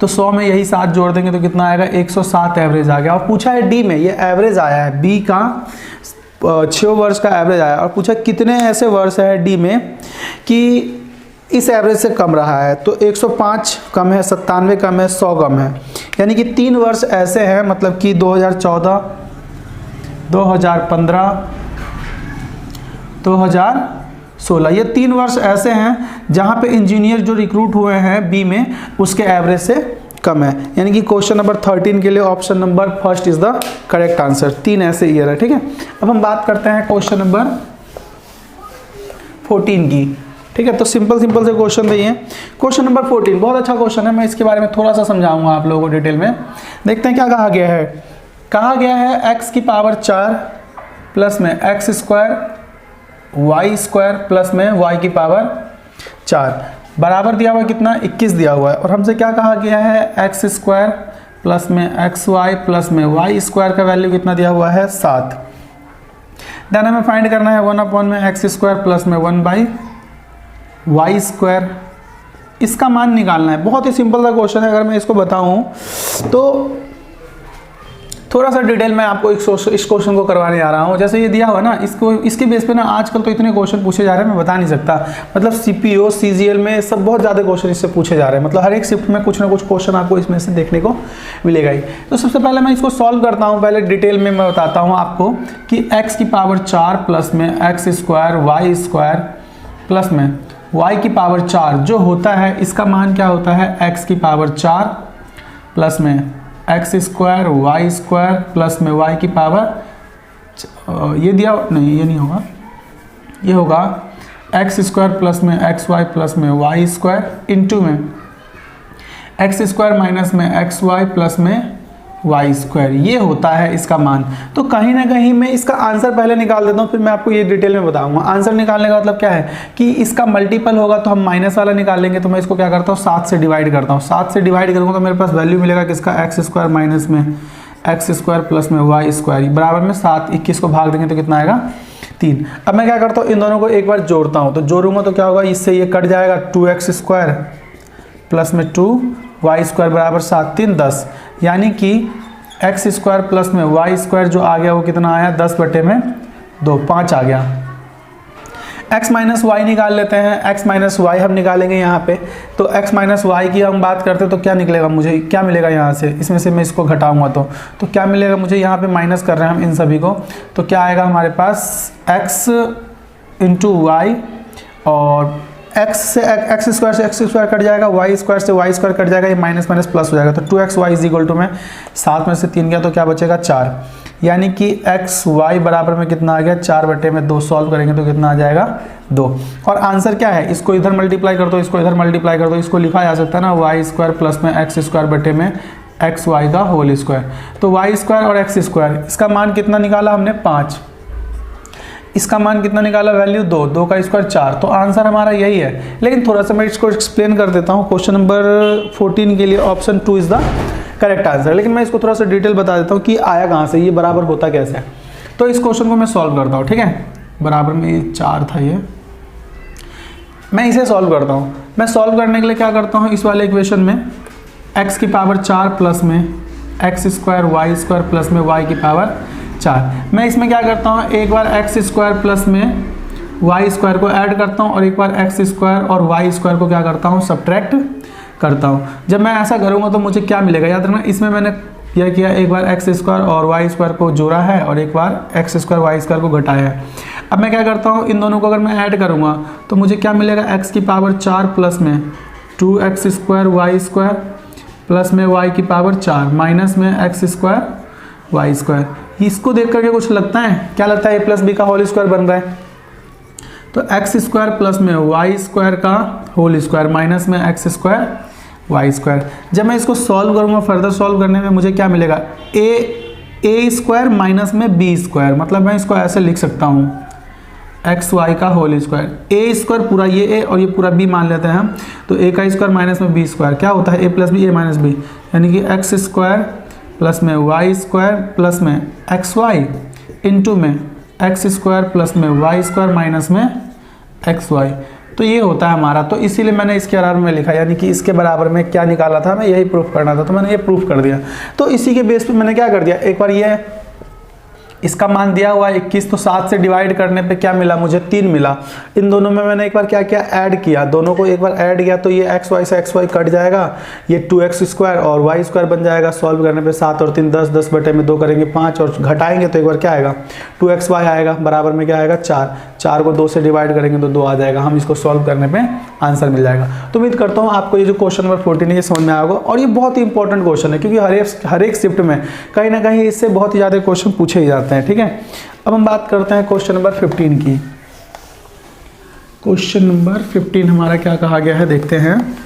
तो 100 में यही 7 जोड़ देंगे तो कितना आएगा 107 एवरेज आ गया। और पूछा है डी में ये एवरेज आया है, बी का 6 वर्ष का एवरेज आया, और पूछा कितने ऐसे वर्ष है डी में कि इस एवरेज से कम रहा है। तो 105 कम है, 97 कम है, 100 कम है, यानी कि 3 वर्ष ऐसे हैं, मतलब कि 2014, 2015, 2016, ये 3 वर्ष ऐसे हैं जहां पे इंजीनियर जो रिक्रूट हुए हैं बी में उसके एवरेज से कम है। यानी कि क्वेश्चन नंबर 13 के लिए option number first is the correct answer. 3 ऐसे ईयर है। ठीक है, अब हम बात करते हैं क्वेश्चन नंबर 14 की। ठीक है, तो सिंपल से क्वेश्चन दिए। क्वेश्चन नंबर 14 बहुत अच्छा क्वेश्चन है, मैं इसके बारे में थोड़ा सा समझाऊंगा आप लोगों को डिटेल में। देखते हैं क्या कहा गया है। कहा गया है x की पावर 4 प्लस में x² y² प्लस में y की पावर 4 बराबर दिया हुआ कितना 21 दिया हुआ है, और हमसे क्या कहा गया है x² प्लस में xy प्लस में y² का वैल्यू कितना दिया हुआ है 7। देन हमें फाइंड करना है 1/x² प्लस में 1/y², इसका मान निकालना है। बहुत ही सिंपल सा क्वेश्चन है। अगर मैं इसको बताऊं तो थोड़ा सा डिटेल में आपको इस क्वेश्चन को करवाने जा रहा हूँ। जैसे ये दिया हुआ ना, इसको इसके बेस पे ना आजकल तो इतने क्वेश्चन पूछे जा रहे हैं मैं बता नहीं सकता। मतलब CPO CGL में सब बहुत ज़्यादा क्वेश्चन इससे पूछे जा रहे हैं। मतलब हर एक शिफ्ट में कुछ ना कुछ क्वेश्चन आपको इसमें से देखने को मिलेगा ही। तो सबसे पहले मैं इसको सॉल्व करता हूँ। पहले डिटेल में मैं बताता हूँ आपको कि x की पावर 4 प्लस में x² y² प्लस में y की पावर 4 जो होता है इसका मान क्या होता है, x की पावर 4 प्लस में x² y² प्लस में y की पावर ये दिया नहीं, ये नहीं होगा, ये होगा x² प्लस में xy प्लस में y² इंटू में x² माइनस में xy प्लस में y², ये होता है इसका मान। तो कहीं ना कहीं मैं इसका आंसर पहले निकाल देता हूँ, फिर मैं आपको ये डिटेल में बताऊंगा। आंसर निकालने का मतलब क्या है कि इसका मल्टीपल होगा तो हम माइनस वाला निकालेंगे। तो मैं इसको क्या करता हूँ 7 से डिवाइड करता हूँ। 7 से डिवाइड करूँगा तो मेरे पास वैल्यू मिलेगा किसका, x² माइनस में x² प्लस में y² बराबर में 7। 21 को भाग देंगे तो कितना आएगा 3। अब मैं क्या करता हूँ इन दोनों को एक बार जोड़ता हूँ। तो जोड़ूंगा तो क्या होगा, इससे ये कट जाएगा 2x² प्लस में 2y² बराबर 7 3 10, यानी कि x² प्लस में y² जो आ गया वो कितना आया 10/2 5 आ गया। x माइनस वाई निकाल लेते हैं। x माइनस वाई हम निकालेंगे यहाँ पे। तो x माइनस वाई की हम बात करते हैं तो क्या निकलेगा, मुझे क्या मिलेगा यहाँ से, इसमें से मैं इसको घटाऊंगा तो क्या मिलेगा मुझे, यहाँ पे माइनस कर रहे हैं हम इन सभी को। तो क्या आएगा हमारे पास x इंटू वाई, और एक्स स्क्वायर से एक्स स्क्वायर कट जाएगा, वाई स्क्वायर से वाई स्क्वायर कट जाएगा, ये माइनस माइनस प्लस हो जाएगा। तो 2xy इज इक्वल टू में 7 में से 3 गया तो क्या बचेगा 4, यानी कि xy बराबर में कितना आ गया 4/2। सॉल्व करेंगे तो कितना आ जाएगा 2। और आंसर क्या है, इसको इधर मल्टीप्लाई कर दो, इसको इधर मल्टीप्लाई कर दो, इसको लिखा जा सकता है ना वाई स्क्वायर प्लस में एक्स स्क्वायर बटे में एक्स वाई का होल स्क्वायर। तो वाई स्क्वायर और एक्स स्क्वायर, इसका मान कितना निकाला हमने 5, इसका मान कितना निकाला वैल्यू 2, 2 का स्क्वायर 4। तो आंसर हमारा यही है। लेकिन थोड़ा सा मैं इसको एक्सप्लेन कर देता हूँ। क्वेश्चन नंबर 14 के लिए option 2 is the correct answer. लेकिन मैं इसको थोड़ा सा डिटेल बता देता हूँ कि आया कहाँ से, ये बराबर होता कैसे है। तो इस क्वेश्चन को मैं सॉल्व करता हूँ, ठीक है। बराबर में ये 4 था, ये मैं इसे सॉल्व करता हूँ। मैं सॉल्व करने के लिए क्या करता हूँ, इस वाले इक्वेशन में x की पावर 4 प्लस में x square y square plus में y की पावर 4, मैं इसमें क्या करता हूँ, एक बार एक्स स्क्वायर प्लस में वाई स्क्वायर को ऐड करता हूँ और एक बार एक्स स्क्वायर और वाई स्क्वायर को क्या करता हूँ, सब्ट्रैक्ट करता हूँ। जब मैं ऐसा करूँगा तो मुझे क्या मिलेगा, याद रखना इसमें मैंने यह किया, एक बार एक्स स्क्वायर और वाई स्क्वायर को जोड़ा है और एक बार एक्स स्क्वायर वाई स्क्वायर को घटाया है। अब मैं क्या करता हूँ, इन दोनों को अगर मैं ऐड करूँगा तो मुझे क्या मिलेगा, एक्स की पावर 4 प्लस में 2x square y square plus में y की पावर 4 माइनस में एक्स स्क्वायर वाई स्क्वायर। इसको देख करके कुछ लगता है, क्या लगता है, a प्लस बी का होल स्क्वायर बन रहा है। तो एक्स स्क्वायर प्लस में वाई स्क्वायर का होल स्क्वायर माइनस में एक्स स्क्वायर वाई स्क्वायर। जब मैं इसको सॉल्व करूँगा, फर्दर सॉल्व करने में मुझे क्या मिलेगा, ए स्क्वायर माइनस में बी स्क्वायर। मतलब मैं इसको ऐसे लिख सकता हूँ, एक्स वाई का होल स्क्वायर, ए स्क्वायर पूरा ये ए और ये पूरा बी मान लेते हैं हम। तो ए का स्क्वायर माइनस में बी स्क्वायर क्या होता है, ए प्लस बी ए माइनस बी, यानी कि एक्स स्क्वायर प्लस में वाई स्क्वायर प्लस में एक्स वाई इंटू में एक्स स्क्वायर प्लस में वाई स्क्वायर माइनस में एक्स वाई। तो ये होता है हमारा। तो इसीलिए मैंने इसके बराबर में लिखा, यानी कि इसके बराबर में क्या निकाला था, मैं यही प्रूफ करना था, तो मैंने ये प्रूफ कर दिया। तो इसी के बेस पे मैंने क्या कर दिया, एक बार ये इसका मान दिया हुआ है 21, तो 7 से डिवाइड करने पे क्या मिला, मुझे 3 मिला। इन दोनों में मैंने एक बार क्या किया, ऐड किया, दोनों को एक बार ऐड किया तो ये एक्स वाई से एक्स वाई कट जाएगा, ये 2x स्क्वायर और वाई स्क्वायर बन जाएगा। सॉल्व करने पे 7 और 3 10, 10 बटे में 2 करेंगे 5 और घटाएंगे तो एक बार क्या आएगा 2xy आएगा, बराबर में क्या आएगा 4, 4 को 2 से डिवाइड करेंगे तो 2 आ जाएगा। हम इसको सॉल्व करने पे आंसर मिल जाएगा। तो उम्मीद करता हूँ आपको ये जो क्वेश्चन नंबर 14 है ये समझ में आया होगा। और ये बहुत ही इंपॉर्टेंट क्वेश्चन है, क्योंकि हर एक शिफ्ट में कहीं ना कहीं इससे बहुत ही ज़्यादा क्वेश्चन पूछे ही जाते हैं, ठीक है। अब हम बात करते हैं क्वेश्चन नंबर 15 की। क्वेश्चन नंबर 15 हमारा क्या कहा गया है, देखते हैं।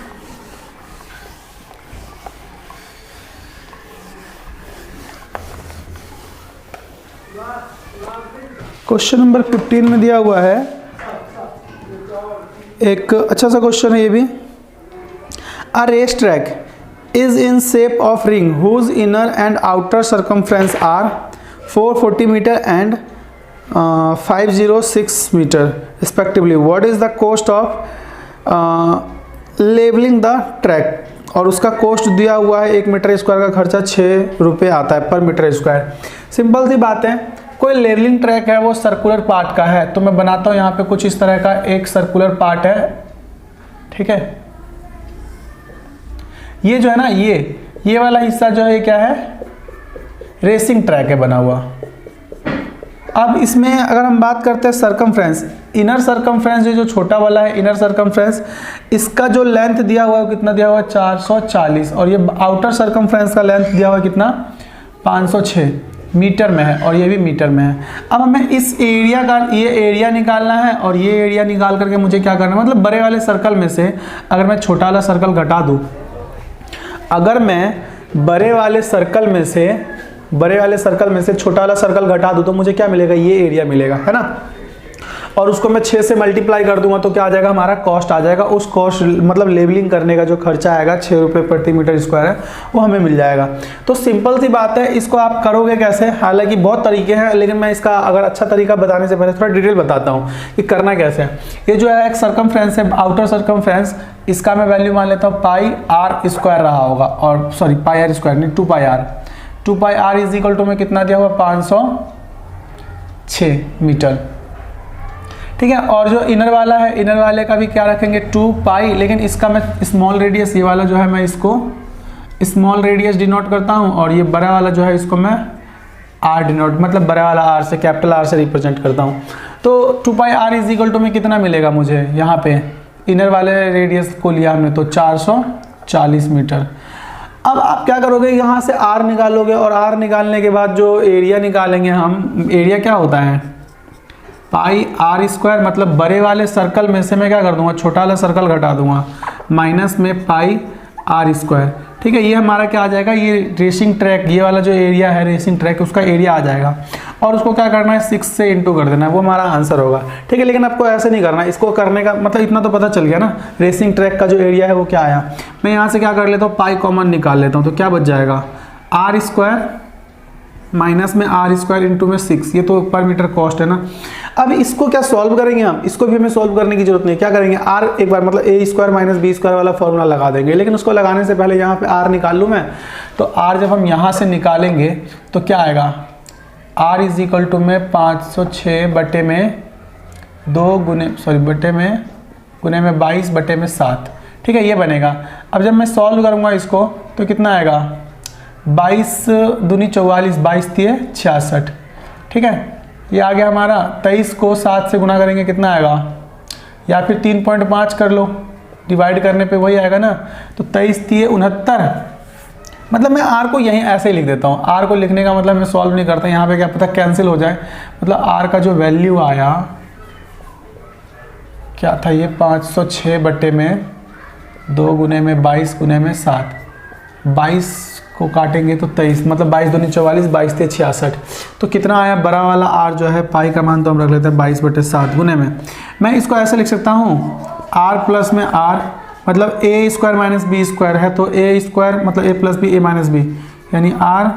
क्वेश्चन नंबर 15 में दिया हुआ है एक अच्छा सा क्वेश्चन है ये भी। A race track is in shape of ring whose inner and outer circumference are 440 metre and 506 metre respectively. What is the cost of levelling the track. और उसका कॉस्ट दिया हुआ है, 1 मीटर स्क्वायर का खर्चा 6 रुपये आता है पर मीटर स्क्वायर। सिंपल सी बात है, कोई लेवलिंग ट्रैक है वो सर्कुलर पार्ट का है, तो मैं बनाता हूँ यहाँ पे कुछ इस तरह का एक सर्कुलर पार्ट है, ठीक है। ये जो है ना, ये वाला हिस्सा जो है क्या है, रेसिंग ट्रैक है बना हुआ। अब इसमें अगर हम बात करते हैं सर्कमफ्रेंस, इनर सर्कमफ्रेंस जो छोटा वाला है इनर सर्कमफ्रेंस, इसका जो लेंथ दिया हुआ है कितना दिया हुआ है 440, और ये आउटर सर्कमफ्रेंस का लेंथ दिया हुआ है कितना 506 मीटर में है, और ये भी मीटर में है। अब हमें इस एरिया का ये एरिया निकालना है, और ये एरिया निकाल करके मुझे क्या करना है, मतलब बड़े वाले सर्कल में से अगर मैं छोटा वाला सर्कल घटा दूँ, अगर मैं बड़े वाले सर्कल में से छोटा वाला सर्कल घटा दूं तो मुझे क्या मिलेगा, ये एरिया मिलेगा, है ना। और उसको मैं 6 से मल्टीप्लाई कर दूंगा तो क्या आ जाएगा, हमारा कॉस्ट आ जाएगा। उस कॉस्ट मतलब लेवलिंग करने का जो खर्चा आएगा 6 रुपये प्रति मीटर स्क्वायर है, वो हमें मिल जाएगा। तो सिंपल सी बात है, इसको आप करोगे कैसे, हालांकि बहुत तरीके हैं, लेकिन मैं इसका अगर अच्छा तरीका बताने से पहले थोड़ा डिटेल बताता हूँ कि करना कैसे है। ये जो है एक सर्कमफ्रेंस है, आउटर सर्कमफ्रेंस, इसका मैं वैल्यू मान लेता हूँ पाई आर स्क्वायर रहा होगा, और सॉरी पाई आर स्क्वायर नहीं 2 pi r, 2 pi r is equal to में कितना दिया हुआ 506 मीटर, ठीक है। और जो इनर वाला है, इनर वाले का भी क्या रखेंगे 2 पाई, लेकिन इसका मैं स्मॉल रेडियस, ये वाला जो है मैं इसको स्मॉल रेडियस डिनोट करता हूँ, और ये बड़ा वाला जो है इसको मैं आर डिनोट, मतलब बड़ा वाला आर से, कैपिटल आर से रिप्रेजेंट करता हूँ। तो 2 pi r is equal to में कितना मिलेगा मुझे यहाँ पे इनर वाले रेडियस को लिया हमने तो 440 मीटर। अब आप क्या करोगे, यहाँ से आर निकालोगे और आर निकालने के बाद जो एरिया निकालेंगे हम, एरिया क्या होता है पाई आर स्क्वायर, मतलब बड़े वाले सर्कल में से मैं क्या कर दूंगा, छोटा वाला सर्कल घटा दूंगा, माइनस में पाई आर स्क्वायर। ठीक है, ये हमारा क्या आ जाएगा, ये रेसिंग ट्रैक, ये वाला जो एरिया है रेसिंग ट्रैक उसका एरिया आ जाएगा और उसको क्या करना है 6 से इंटू कर देना है, वो हमारा आंसर होगा। ठीक है, लेकिन आपको ऐसे नहीं करना, इसको करने का मतलब इतना तो पता चल गया ना, रेसिंग ट्रैक का जो एरिया है वो क्या आया। मैं यहाँ से क्या कर लेता हूँ, पाई कॉमन निकाल लेता हूँ, तो क्या बच जाएगा आर स्क्वायर माइनस में आर स्क्वायर इंटू में 6, ये तो पर मीटर कॉस्ट है ना। अब इसको क्या सॉल्व करेंगे हम, इसको भी हमें सॉल्व करने की जरूरत नहीं, क्या करेंगे आर एक बार मतलब ए स्क्वायर माइनस बी स्क्वायर वाला फॉर्मूला लगा देंगे, लेकिन उसको लगाने से पहले यहाँ पे आर निकाल लूँ मैं। तो आर जब हम यहाँ से निकालेंगे तो क्या आएगा, आर इज इक्वल टू में 506 बटे में 2 गुने में 22 बटे में 7। ठीक है, ये बनेगा। अब जब मैं सॉल्व करूँगा इसको तो कितना आएगा, 22 दूनी 44, 22 तिये 66। ठीक है, ये आ गया हमारा। 23 को 7 से गुना करेंगे कितना आएगा, या फिर 3.5 कर लो, डिवाइड करने पे वही आएगा ना। तो 23 तिये 69, मतलब मैं आर को यहीं ऐसे ही लिख देता हूँ। आर को लिखने का मतलब मैं सॉल्व नहीं करता, यहाँ पे क्या पता कैंसिल हो जाए। मतलब आर का जो वैल्यू आया क्या था, ये 506 बटे में 2 गुने में 22 गुने में 7, 22 को काटेंगे तो 23, मतलब 22 दूनी 44, 22 तिये 66। तो कितना आया, बड़ा वाला आर जो है पाई का मान तो हम रख लेते हैं 22 बटे 7 गुने में। मैं इसको ऐसे लिख सकता हूँ, आर प्लस में आर मतलब ए स्क्वायर माइनस बी स्क्वायर है, तो ए स्क्वायर मतलब ए प्लस बी, ए माइनस बी, यानी आर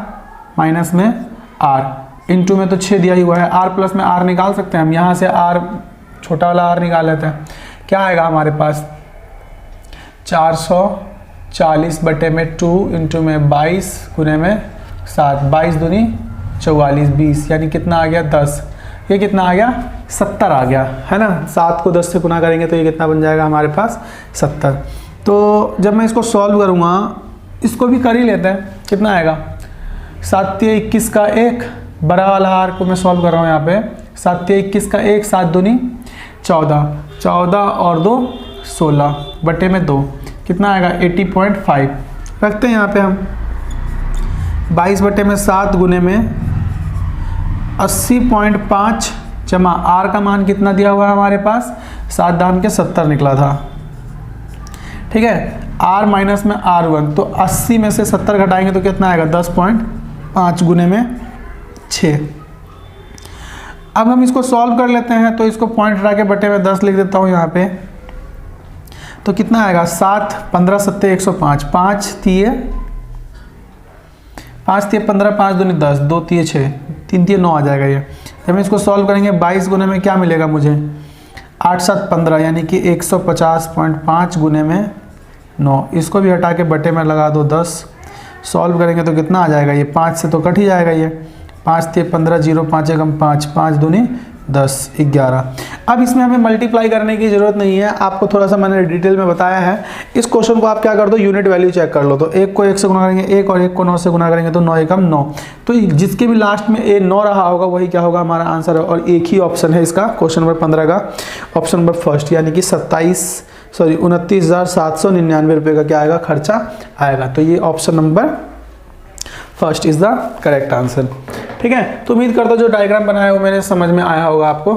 माइनस में आर इंटू में तो 6 दिया ही हुआ है। आर प्लस में आर निकाल सकते हैं हम, यहाँ से आर छोटा वाला आर निकाल लेते हैं। क्या आएगा हमारे पास, 440 बटे में 2 इंटू में 22 गुने में 7, 22 दूनी 44, 20, यानी कितना आ गया 10। ये कितना आ गया 70 आ गया, है ना। 7 को 10 से गुना करेंगे तो ये कितना बन जाएगा हमारे पास 70। तो जब मैं इसको सॉल्व करूँगा, इसको भी कर ही लेते हैं, कितना आएगा 7 तिये 21 का 1, बड़ा वाला आर को मैं सॉल्व कर रहा हूँ यहाँ पे। 7 तिये 21 का 1, 7 दूनी 14, 14 और 2 16 बटे में 2, कितना आएगा 80.5 रखते हैं यहाँ पे हम। 22 बटे में 7 गुने में 80.5 जमा आर का मान कितना दिया हुआ है हमारे पास, 7 दाम के 70 निकला था। ठीक है, आर माइनस में R1, तो 80 में से 70 घटाएंगे तो कितना आएगा 10.5 गुने में 6। अब हम इसको सॉल्व कर लेते हैं, तो इसको पॉइंट हटा के बटे में 10 लिख देता हूँ यहाँ पे। तो कितना आएगा 7, 15 सत्ते 105, 5 तिये 15, 5 दूनी 10, 2 तिये 6, 3 तिये 9 आ जाएगा ये। जब हम इसको सॉल्व करेंगे 22 गुने में क्या मिलेगा मुझे, 8 7 15, यानी कि 150.5 गुने में 9। इसको भी हटा के बटे में लगा दो 10, सॉल्व करेंगे तो कितना आ जाएगा, ये 5 से तो कट ही जाएगा ये। 5 तिये 15, 0 5 एकम 5, 5 दूनी 10, 11। अब इसमें हमें मल्टीप्लाई करने की ज़रूरत नहीं है, आपको थोड़ा सा मैंने डिटेल में बताया है। इस क्वेश्चन को आप क्या कर दो, यूनिट वैल्यू चेक कर लो। तो 1 को 1 से गुना करेंगे 1, और 1 को 9 से गुना करेंगे तो 9 एकम 9। तो जिसके भी लास्ट में ए 9 रहा होगा वही क्या होगा हमारा आंसर है। और एक ही ऑप्शन है इसका, क्वेश्चन नंबर 15 का, ऑप्शन नंबर फर्स्ट, यानी कि 29,799 रुपये का क्या आएगा, खर्चा आएगा। तो ये option number first is the correct answer. ठीक है, तो उम्मीद करता हूँ जो डायग्राम बनाया वो मेरे समझ में आया होगा आपको।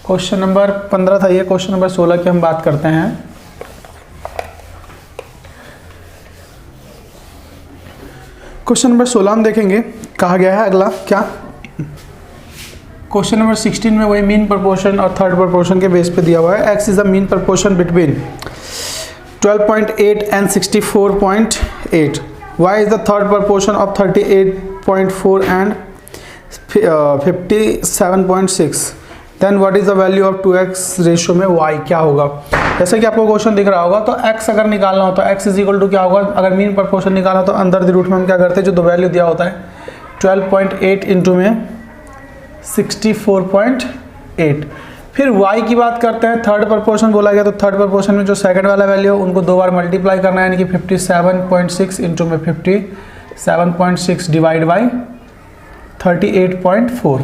क्वेश्चन नंबर 15 था ये, क्वेश्चन नंबर 16 की हम बात करते हैं। क्वेश्चन नंबर 16 हम देखेंगे, कहा गया है अगला क्या, क्वेश्चन नंबर 16 में वही मीन प्रोपोर्शन और थर्ड प्रोपोर्शन के बेस पे दिया हुआ है। X is the mean proportion between 12.8 and 64.8. Y is the third proportion of 38.4 and 57.6. Then what is the value of 2x ratio में y क्या होगा। जैसे कि आपको क्वेश्चन दिख रहा होगा, तो x अगर निकालना हो तो x इज इक्वल टू क्या होगा, अगर मीन प्रोपोर्शन निकालना हो तो अंदर द रूट में हम क्या करते हैं, जो दो वैल्यू दिया होता है 12.8 इंटू में 64.8। फिर y की बात करते हैं, थर्ड प्रोपोर्शन बोला गया, तो थर्ड प्रोपोर्शन में जो सेकंड वाला वैल्यू है उनको 2 बार मल्टीप्लाई करना है, यानी कि 57.6 इंटू में 57.6 डिवाइड बाई 38.4।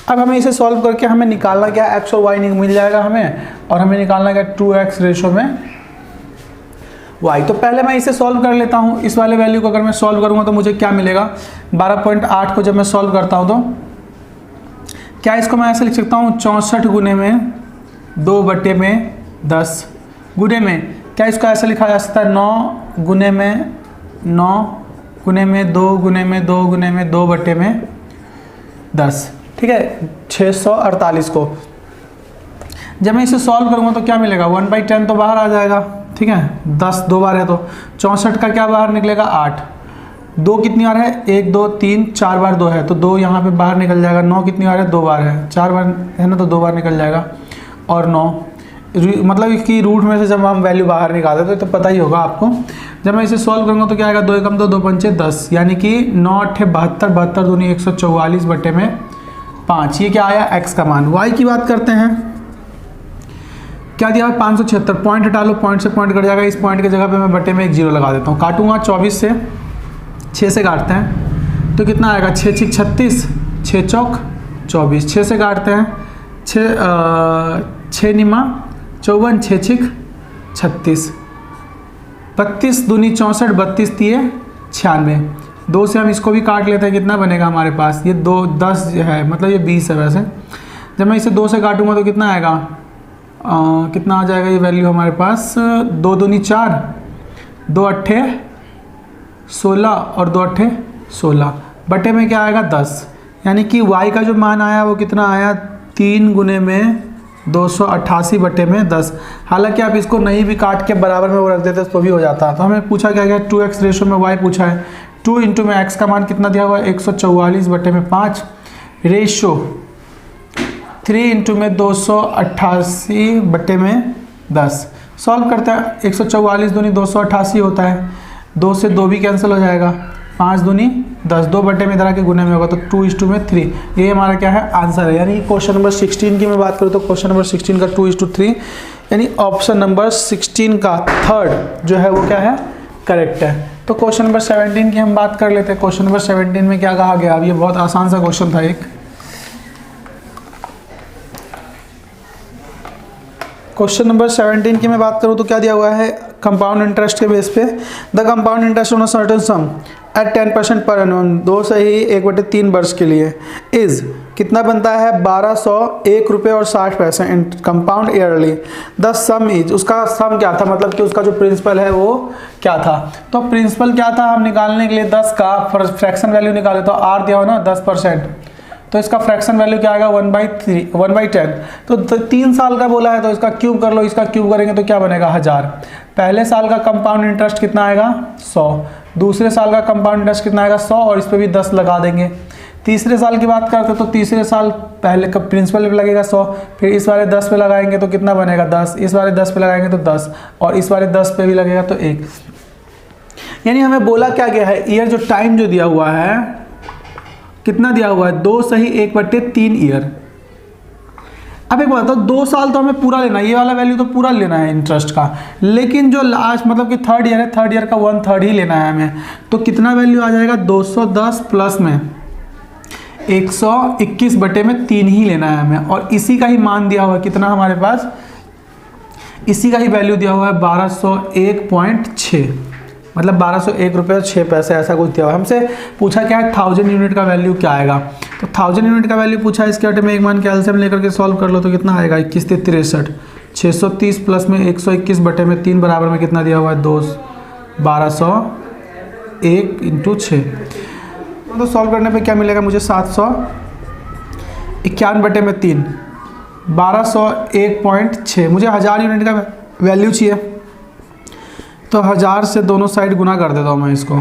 अब हमें इसे सॉल्व करके हमें निकालना क्या, एक्स और वाई मिल जाएगा हमें, और हमें निकालना क्या 2x रेशो में y। तो पहले मैं इसे सॉल्व कर लेता हूँ। इस वाले वैल्यू को अगर मैं सॉल्व करूँगा तो मुझे क्या मिलेगा, 12.8 को जब मैं सॉल्व करता हूँ तो क्या इसको मैं ऐसे लिख सकता हूँ 64 गुने में 2/10 गुने में, क्या इसको ऐसे लिखा जा सकता है 9 गुने में 9 गुने में 2 गुने में 2 गुने में 2/10, ठीक है, 648 को जब मैं इसे सॉल्व करूँगा तो क्या मिलेगा 1/10 तो बाहर आ जाएगा, ठीक है, 10 दो बार है तो 64 का क्या बाहर निकलेगा 8, 2 कितनी बार है 1 2 3 4 बार 2 है तो 2 यहाँ पे बाहर निकल जाएगा, 9 कितनी बार है 2 बार है, 4 बार है ना तो 2 बार निकल जाएगा, और 9 मतलब इसकी रूट में से जब हम वैल्यू बाहर निकालते तो पता ही होगा आपको। जब मैं इसे सॉल्व करूँगा तो क्या आएगा 2 एकम 2 2 पंचे 10, यानी कि 9 8 72 72 दूनी 144/5, ये क्या आया x का मान। y की बात करते हैं, क्या दिया 576, पॉइंट हटा लो, पॉइंट से पॉइंट कट जाएगा, इस पॉइंट की जगह पे मैं बटे में एक 0 लगा देता हूँ, काटूंगा 24 से 6 से काटते हैं तो कितना आएगा 6 6 36 6 चौक 24, 6 से काटते हैं 6 निमा 54 6 6 36, 32 दूनी 64 32 तिये 96, 2 से हम इसको भी काट लेते हैं, कितना बनेगा हमारे पास ये 2 10 है, मतलब ये 20 है वैसे। जब मैं इसे 2 से काटूंगा तो कितना आएगा, कितना आ जाएगा ये वैल्यू हमारे पास 2 दूनी 4 2 अट्ठे 16 और 2 अट्ठे 16 बटे में क्या आएगा 10, यानी कि y का जो मान आया वो कितना आया 3 गुने में 288/10। हालांकि आप इसको नहीं भी काट के बराबर में वो रख देते तो भी हो जाता। तो हमें पूछा क्या गया 2x रेशो में y पूछा है, 2 इंटू में x का मान कितना दिया हुआ है 144/5 रेशो 3 इंटू में 288/10। सॉल्व करते हैं, 144 दूनी 288 होता है, 2 से 2 भी कैंसिल हो जाएगा, 5 दूनी 10, 2 बटे में इधर आके गुने में होगा तो 2:3, ये हमारा क्या है आंसर है। यानी क्वेश्चन नंबर 16 की मैं बात करूँ तो क्वेश्चन नंबर 16 का 2:3, यानी ऑप्शन नंबर 16 का थर्ड जो है वो क्या है करेक्ट है। तो क्वेश्चन नंबर 17 की हम बात कर लेते हैं। क्वेश्चन नंबर 17 में क्या कहा गया, अब ये बहुत आसान सा क्वेश्चन था एक। क्वेश्चन नंबर 17 की मैं बात करूँ तो क्या दिया हुआ है, कंपाउंड इंटरेस्ट के बेस पे the compound interest on a certain sum at 10% per annum, 2 से ही 1/3 वर्ष के लिए इज कितना बनता है 1201 रुपये और 60 पैसे in compound yearly. The sum is, उसका सम क्या था, मतलब कि उसका जो प्रिंसिपल है वो क्या था। तो प्रिंसिपल क्या था, हम निकालने के लिए 10 का फ्रैक्शन वैल्यू निकाले तो आर दिया हो ना 10%, तो इसका फ्रैक्शन वैल्यू क्या आएगा 1/10। तो 3 साल का बोला है तो इसका क्यूब कर लो, इसका क्यूब करेंगे तो क्या बनेगा 1000। पहले साल का कंपाउंड इंटरेस्ट कितना आएगा 100, दूसरे साल का कंपाउंड इंटरेस्ट कितना आएगा 100 और इस पर भी 10 लगा देंगे। तीसरे साल की बात करते तो तीसरे साल पहले का प्रिंसिपल पे लगेगा 100, फिर इस वाले 10 पे लगाएंगे तो कितना बनेगा 10, इस वाले 10 पे लगाएंगे तो 10 और इस वाले 10 पे भी लगेगा तो 1। यानी हमें बोला क्या गया है, ईयर जो टाइम जो दिया हुआ है कितना दिया हुआ है 2 सही 1/3 ईयर। अब एक बात बताओ 2 साल तो हमें पूरा लेना है, ये वाला वैल्यू तो पूरा लेना है इंटरेस्ट का, लेकिन जो लास्ट मतलब कि थर्ड ईयर है, थर्ड ईयर का 1/3 ही लेना है हमें। तो कितना वैल्यू आ जाएगा 210 प्लस में 121/3 ही लेना है हमें, और इसी का ही मान दिया हुआ है कितना हमारे पास, इसी का ही वैल्यू दिया हुआ है 1201.6, मतलब 1201 रुपये और 6 पैसे ऐसा कुछ दिया हुआ है। हमसे पूछा क्या है 1000 यूनिट का वैल्यू क्या आएगा, तो 1000 यूनिट का वैल्यू पूछा है। इसके बटे में एक मान कैल्शियम लेकर के सॉल्व कर लो तो कितना आएगा 21 से 63, 630 प्लस में 121/3 बराबर में कितना दिया हुआ है 1201 इंटू 6। तो सॉल्व करने पे क्या मिलेगा मुझे 751/3 1201.6, मुझे 1000 यूनिट का वैल्यू चाहिए तो 1000 से दोनों साइड गुना कर देता हूँ मैं इसको,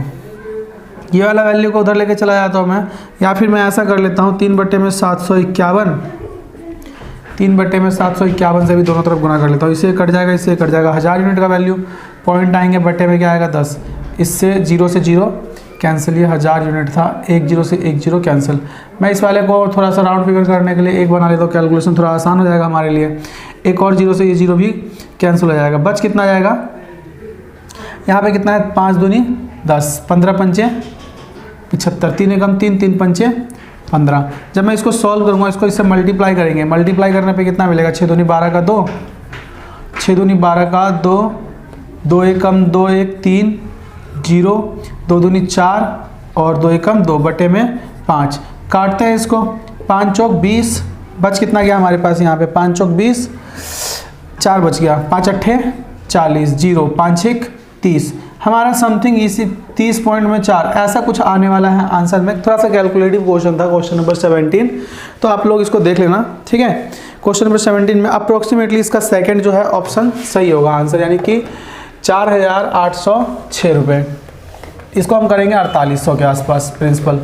ये वाला वैल्यू को उधर लेके चला जाता हूँ मैं, या फिर मैं ऐसा कर लेता हूँ 3/751, 3/751 से भी दोनों तरफ गुना कर लेता हूँ, इससे कट जाएगा इससे कट जाएगा, 1000 यूनिट का वैल्यू पॉइंट आएंगे बटे में क्या आएगा 10, इससे 0 से 0 कैंसिल, ये 1000 यूनिट था, 1 0 से 1 0 कैंसिल। मैं इस वाले को थोड़ा सा राउंड फिगर करने के लिए 1 बना लेता हूँ, कैलकुलेशन थोड़ा आसान हो जाएगा हमारे लिए। एक और 0 से ये 0 भी कैंसिल हो जाएगा, बच कितना जाएगा यहाँ पे कितना है 5 दूनी 10, 15 पंचे 75, 3 एकम 3, 3 पंचे 15। जब मैं इसको सॉल्व करूँगा, इसको इससे मल्टीप्लाई करेंगे, मल्टीप्लाई करने पे कितना मिलेगा, 6 दूनी 12 का 2, 6 दूनी 12 का 2, 2 एकम 2 1 3 0, 2 दूनी 4 और 2 एकम 2 बटे में 5। काटते हैं इसको, 5 चौक 20, बच कितना गया हमारे पास यहाँ पे, 5 चौक 20, 4 बच गया, 5 अट्ठे 40, 0 5 1 30। हमारा समथिंग इसी 30 पॉइंट में 4 ऐसा कुछ आने वाला है आंसर में। थोड़ा सा कैलकुलेटिव क्वेश्चन था, क्वेश्चन नंबर 17, तो आप लोग इसको देख लेना, ठीक है। क्वेश्चन नंबर 17 में अप्रोक्सीमेटली इसका सेकंड जो है ऑप्शन सही होगा आंसर, यानी कि 4,806 रुपये। इसको हम करेंगे 4800 के आसपास। प्रिंसिपल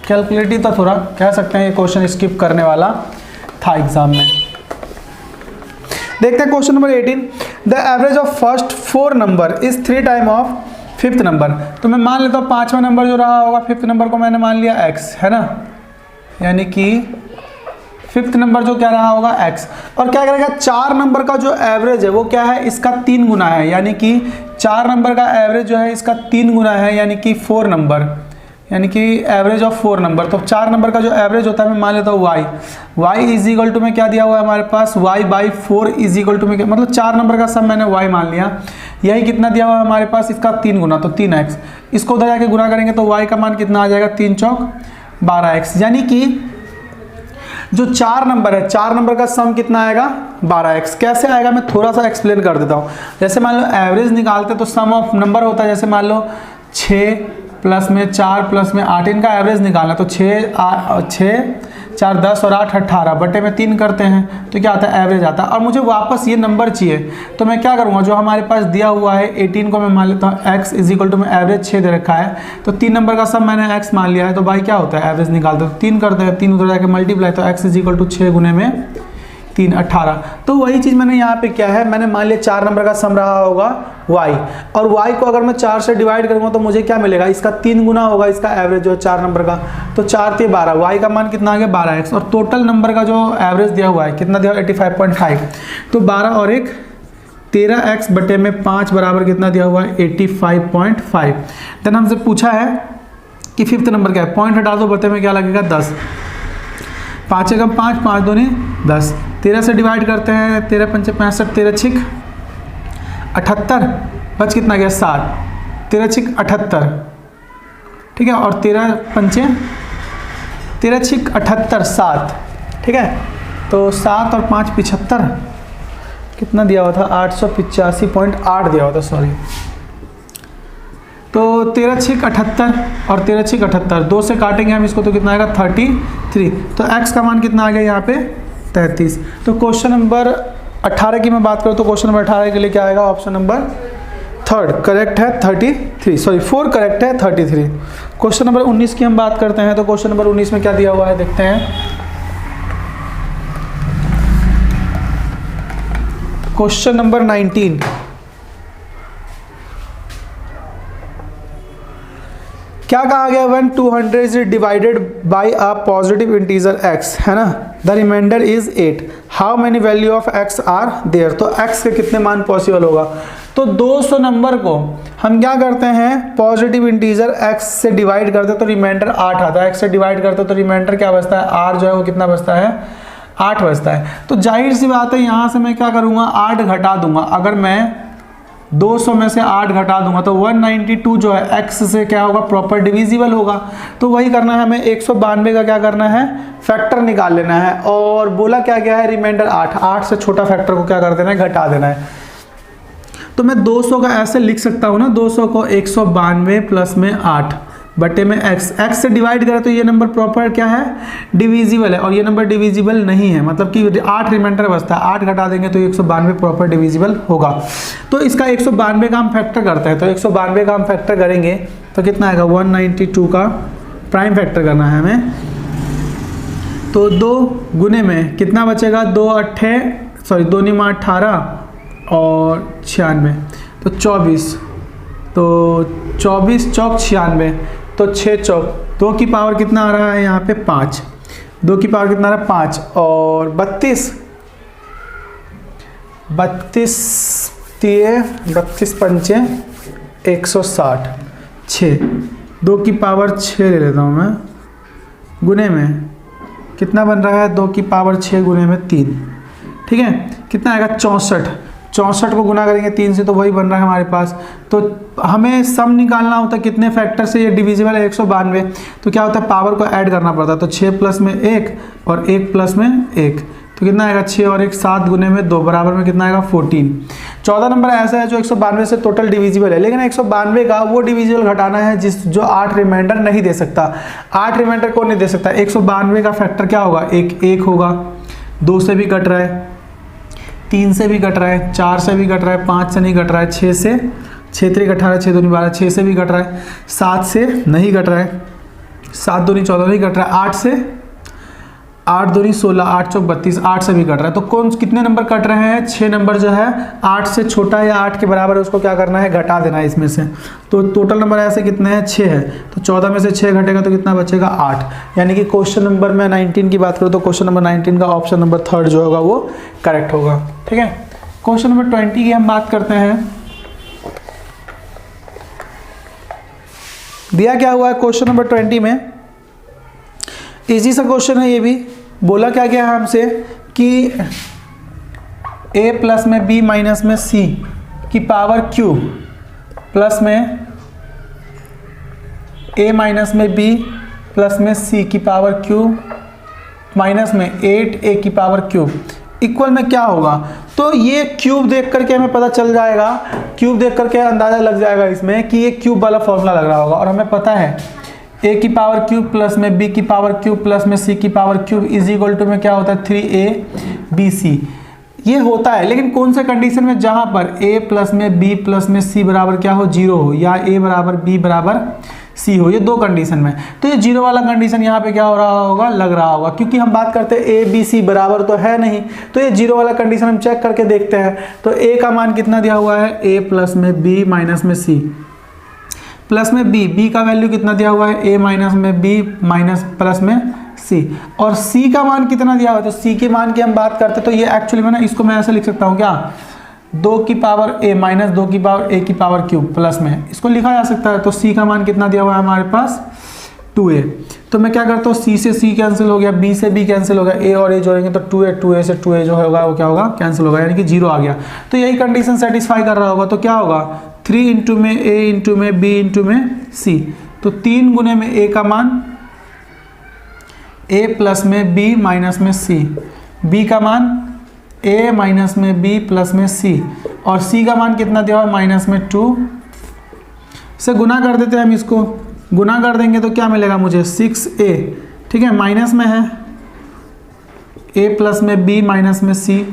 कैलकुलेटिव था थोड़ा, कह सकते हैं ये क्वेश्चन स्किप करने वाला था एग्जाम में। देखते हैं question number 18, the average of first 4 number is 3 time of 5th number. तो मैं मान लेता हूँ 5वां नंबर जो रहा होगा 5th नंबर को मैंने मान लिया x, है ना, यानी कि 5th नंबर जो क्या रहा होगा x। और क्या करेगा, 4 नंबर का जो एवरेज है वो क्या है, इसका 3 गुना है, यानी कि 4 नंबर का एवरेज जो है इसका 3 गुना है, यानी कि 4 नंबर, यानी कि एवरेज ऑफ 4 नंबर। तो 4 नंबर का जो एवरेज होता है मैं मान लेता हूँ y इज इक्वल टू में क्या दिया हुआ है हमारे पास, y by 4 is equal to में क्या, मतलब 4 नंबर का सब मैंने y मान लिया। यही कितना दिया हुआ है हमारे पास, इसका 3 गुना, तो 3x। इसको उधर जाके गुना करेंगे तो y का मान कितना आ जाएगा, 3 चौक 12x, यानी कि जो 4 नंबर है 4 नंबर का सम कितना आएगा, 12x। कैसे आएगा मैं थोड़ा सा एक्सप्लेन कर देता हूँ। जैसे मान लो एवरेज निकालते तो सम ऑफ नंबर होता है, जैसे मान लो 6 प्लस में 4 प्लस में 8, इनका एवरेज निकालना, तो 6 4 10 और 8 18 बटे में 3 करते हैं तो क्या आता है, एवरेज आता है। और मुझे वापस ये नंबर चाहिए तो मैं क्या करूँगा, जो हमारे पास दिया हुआ है 18 को मैं मान लेता हूँ x इज इक्वल टू में एवरेज 6 दे रखा है, तो 3 नंबर का सब मैंने x मान लिया है, तो भाई क्या होता है, एवरेज निकालते तो 3 करते हैं, 3 उधर जाके मल्टीप्लाई, तो x इज इक्वल टू 6 गुने में 3 18। तो वही चीज़ मैंने यहाँ पे क्या है, मैंने मान लिया 4 नंबर का सम रहा होगा y, और y को अगर मैं 4 से डिवाइड करूँगा तो मुझे क्या मिलेगा, इसका 3 गुना होगा इसका एवरेज जो है 4 नंबर का, तो 4 × 12, y का मान कितना आ गया 12x। और टोटल नंबर का जो एवरेज दिया हुआ है कितना दिया हुआ है, 85.5, तो 12 और 1 13x बटे में 5 बराबर कितना दिया हुआ है, 85.5। देन हमसे पूछा है कि 5th नंबर क्या है, पॉइंट हटा दो, बटे में क्या लगेगा 10, 5 एकम 5, 5 दूनी 10, 13 से डिवाइड करते हैं, 13 पंचे 65, 13 छिक 78, बच कितना गया 7, 13 छिक 78, ठीक है, और 13 पंचे 13 छिक 78 7, ठीक है, तो 7 और 5 75, कितना दिया हुआ था 885.8 दिया हुआ था, सॉरी, तो 13 छिक 78 और 13 छिक 78, 2 से काटेंगे हम इसको तो कितना आएगा 33, तो x का मान कितना आ गया यहाँ पे 33। तो क्वेश्चन नंबर 18 की मैं बात करूँ तो क्वेश्चन नंबर 18 के लिए क्या आएगा, ऑप्शन नंबर 3 करेक्ट है 33, सॉरी 4 करेक्ट है 33। क्वेश्चन नंबर 19 की हम बात करते हैं, तो क्वेश्चन नंबर 19 में क्या दिया हुआ है देखते हैं। क्वेश्चन नंबर 19, क्या कहा गया, when 200 is divided by a positive integer x, है ना, the remainder is 8, how many value of x are there। तो x के कितने मान पॉसिबल होगा, तो 200 नंबर को हम क्या करते हैं, पॉजिटिव इंटीजर x से डिवाइड करते तो रिमाइंडर 8 आता है, x से डिवाइड करते तो रिमाइंडर क्या बचता है, r जो है वो कितना बचता है 8 बचता है। तो जाहिर सी बात है यहाँ से मैं क्या करूँगा, 8 घटा दूंगा, अगर मैं 200 में से 8 घटा दूंगा तो 192 जो है x से क्या होगा, प्रॉपर डिविजिबल होगा। तो वही करना है हमें, 192 का क्या करना है, फैक्टर निकाल लेना है, और बोला क्या क्या है, रिमाइंडर 8 से छोटा फैक्टर को क्या कर देना है, घटा देना है। तो मैं 200 का ऐसे लिख सकता हूँ ना, 200 को 192 प्लस में 8 बटे में x से डिवाइड करें तो ये नंबर प्रॉपर क्या है, डिविजिबल है, और ये नंबर डिविजिबल नहीं है, मतलब कि 8 रिमाइंडर बचता है, 8 घटा देंगे तो 192 प्रॉपर डिविजिबल होगा। तो इसका 192 का हम फैक्टर करते हैं, तो 192 का हम फैक्टर करेंगे तो कितना आएगा, 192 का प्राइम फैक्टर करना है हमें, तो 2 गुने में कितना बचेगा, 2 × 18 और 96, तो 24, तो 24 चौक 96, तो 6 चौक 2 की पावर कितना आ रहा है यहाँ पे 5, 2 की पावर कितना आ रहा है 5, और 32 पंचे 160, 6, 2 की पावर 6 ले लेता हूँ मैं, गुने में कितना बन रहा है 2 की पावर 6 गुने में 3, ठीक है, कितना आएगा 64। 64 को गुना करेंगे 3 से तो वही बन रहा है हमारे पास। तो हमें सम निकालना होता है कितने फैक्टर से ये डिविजिबल है 192, तो क्या होता है पावर को ऐड करना पड़ता है। तो 6 प्लस में 1 और 1 प्लस में 1, तो कितना आएगा 6 और 1 7 गुने में 2 बराबर में कितना आएगा 14। 14 नंबर ऐसा है जो 192 से टोटल डिविजिबल है, लेकिन 192 का वो डिविजिबल घटाना है जो 8 रिमाइंडर नहीं दे सकता। 8 रिमाइंडर कौन नहीं दे सकता? 192 का फैक्टर क्या होगा? 1 होगा, 2 से भी कट रहा है, 3 से भी कट रहा है, 4 से भी कट रहा है, 5 से नहीं कट रहा है, 6 से, 6 3 18 6 2 12, 6 से भी कट रहा है, 7 से नहीं कट रहा है, 7 2 14 नहीं कट रहा है, 8 से, 8 2 16, 8 चौक 32, 8 से भी कट रहा है। तो कौन कितने नंबर कट रहे हैं? 6 नंबर जो है 8 से छोटा या 8 के बराबर है उसको क्या करना है? घटा देना है इसमें से। तो टोटल नंबर ऐसे कितने हैं? 6 है, तो 14 में से 6 घटेगा तो कितना बचेगा? 8। यानी कि क्वेश्चन नंबर में 19 की बात करूँ तो क्वेश्चन नंबर 19 का ऑप्शन नंबर 3 जो होगा वो करेक्ट होगा, ठीक है। क्वेश्चन नंबर 20 की हम बात करते हैं। दिया क्या हुआ है क्वेश्चन नंबर 20 में? इजी सा क्वेश्चन है ये भी। बोला क्या गया है हमसे कि a प्लस में b माइनस में c की पावर q प्लस में a माइनस में b प्लस में c की पावर q माइनस में 8a की पावर क्यूब इक्वल में क्या होगा? तो ये क्यूब देख करके हमें पता चल जाएगा, क्यूब देख करके अंदाजा लग जाएगा इसमें कि ये क्यूब वाला फॉर्मूला लग रहा होगा। और हमें पता है a की पावर क्यूब प्लस में b की पावर क्यूब प्लस में c की power cube is equal to में क्या होता है? 3abc। ये होता है लेकिन कौन से कंडीशन में? जहां पर a प्लस में b प्लस में c बराबर क्या हो? 0 हो, या a बराबर b बराबर c हो, ये दो कंडीशन में। तो ये 0 वाला कंडीशन यहाँ पे क्या हो रहा होगा? लग रहा होगा, क्योंकि हम बात करते हैं a b c बराबर तो है नहीं, तो ये 0 वाला कंडीशन हम चेक करके देखते हैं। तो a का मान कितना दिया हुआ है? a प्लस में b माइनस में c प्लस में b का वैल्यू कितना दिया हुआ है? a माइनस में b माइनस प्लस में c, और c का मान कितना दिया हुआ है? तो c के मान की हम बात करते तो ये एक्चुअली में ना इसको मैं ऐसे लिख सकता हूँ क्या? 2 की पावर a माइनस 2 की पावर a की पावर क्यूब प्लस में इसको लिखा जा सकता है। तो c का मान कितना दिया हुआ है हमारे पास? 2a। तो मैं क्या करता हूँ, c से c कैंसिल हो गया, b से b कैंसिल हो गया, a और a जोड़ेंगे तो 2a से 2a जो होगा वो क्या होगा? कैंसिल होगा, यानी कि 0 आ गया। तो यही कंडीशन सेटिस्फाई कर रहा होगा। तो क्या होगा? 3 इंटू में a इंटू में b इंटू में c, तो 3 गुने में a का मान a प्लस में b माइनस में c, b का मान a माइनस में b प्लस में c, और c का मान कितना दिया हुआ? माइनस में 2 से गुना कर देते हैं हम इसको। गुना कर देंगे तो क्या मिलेगा मुझे? 6a, ठीक है, माइनस में है a प्लस में b माइनस में c,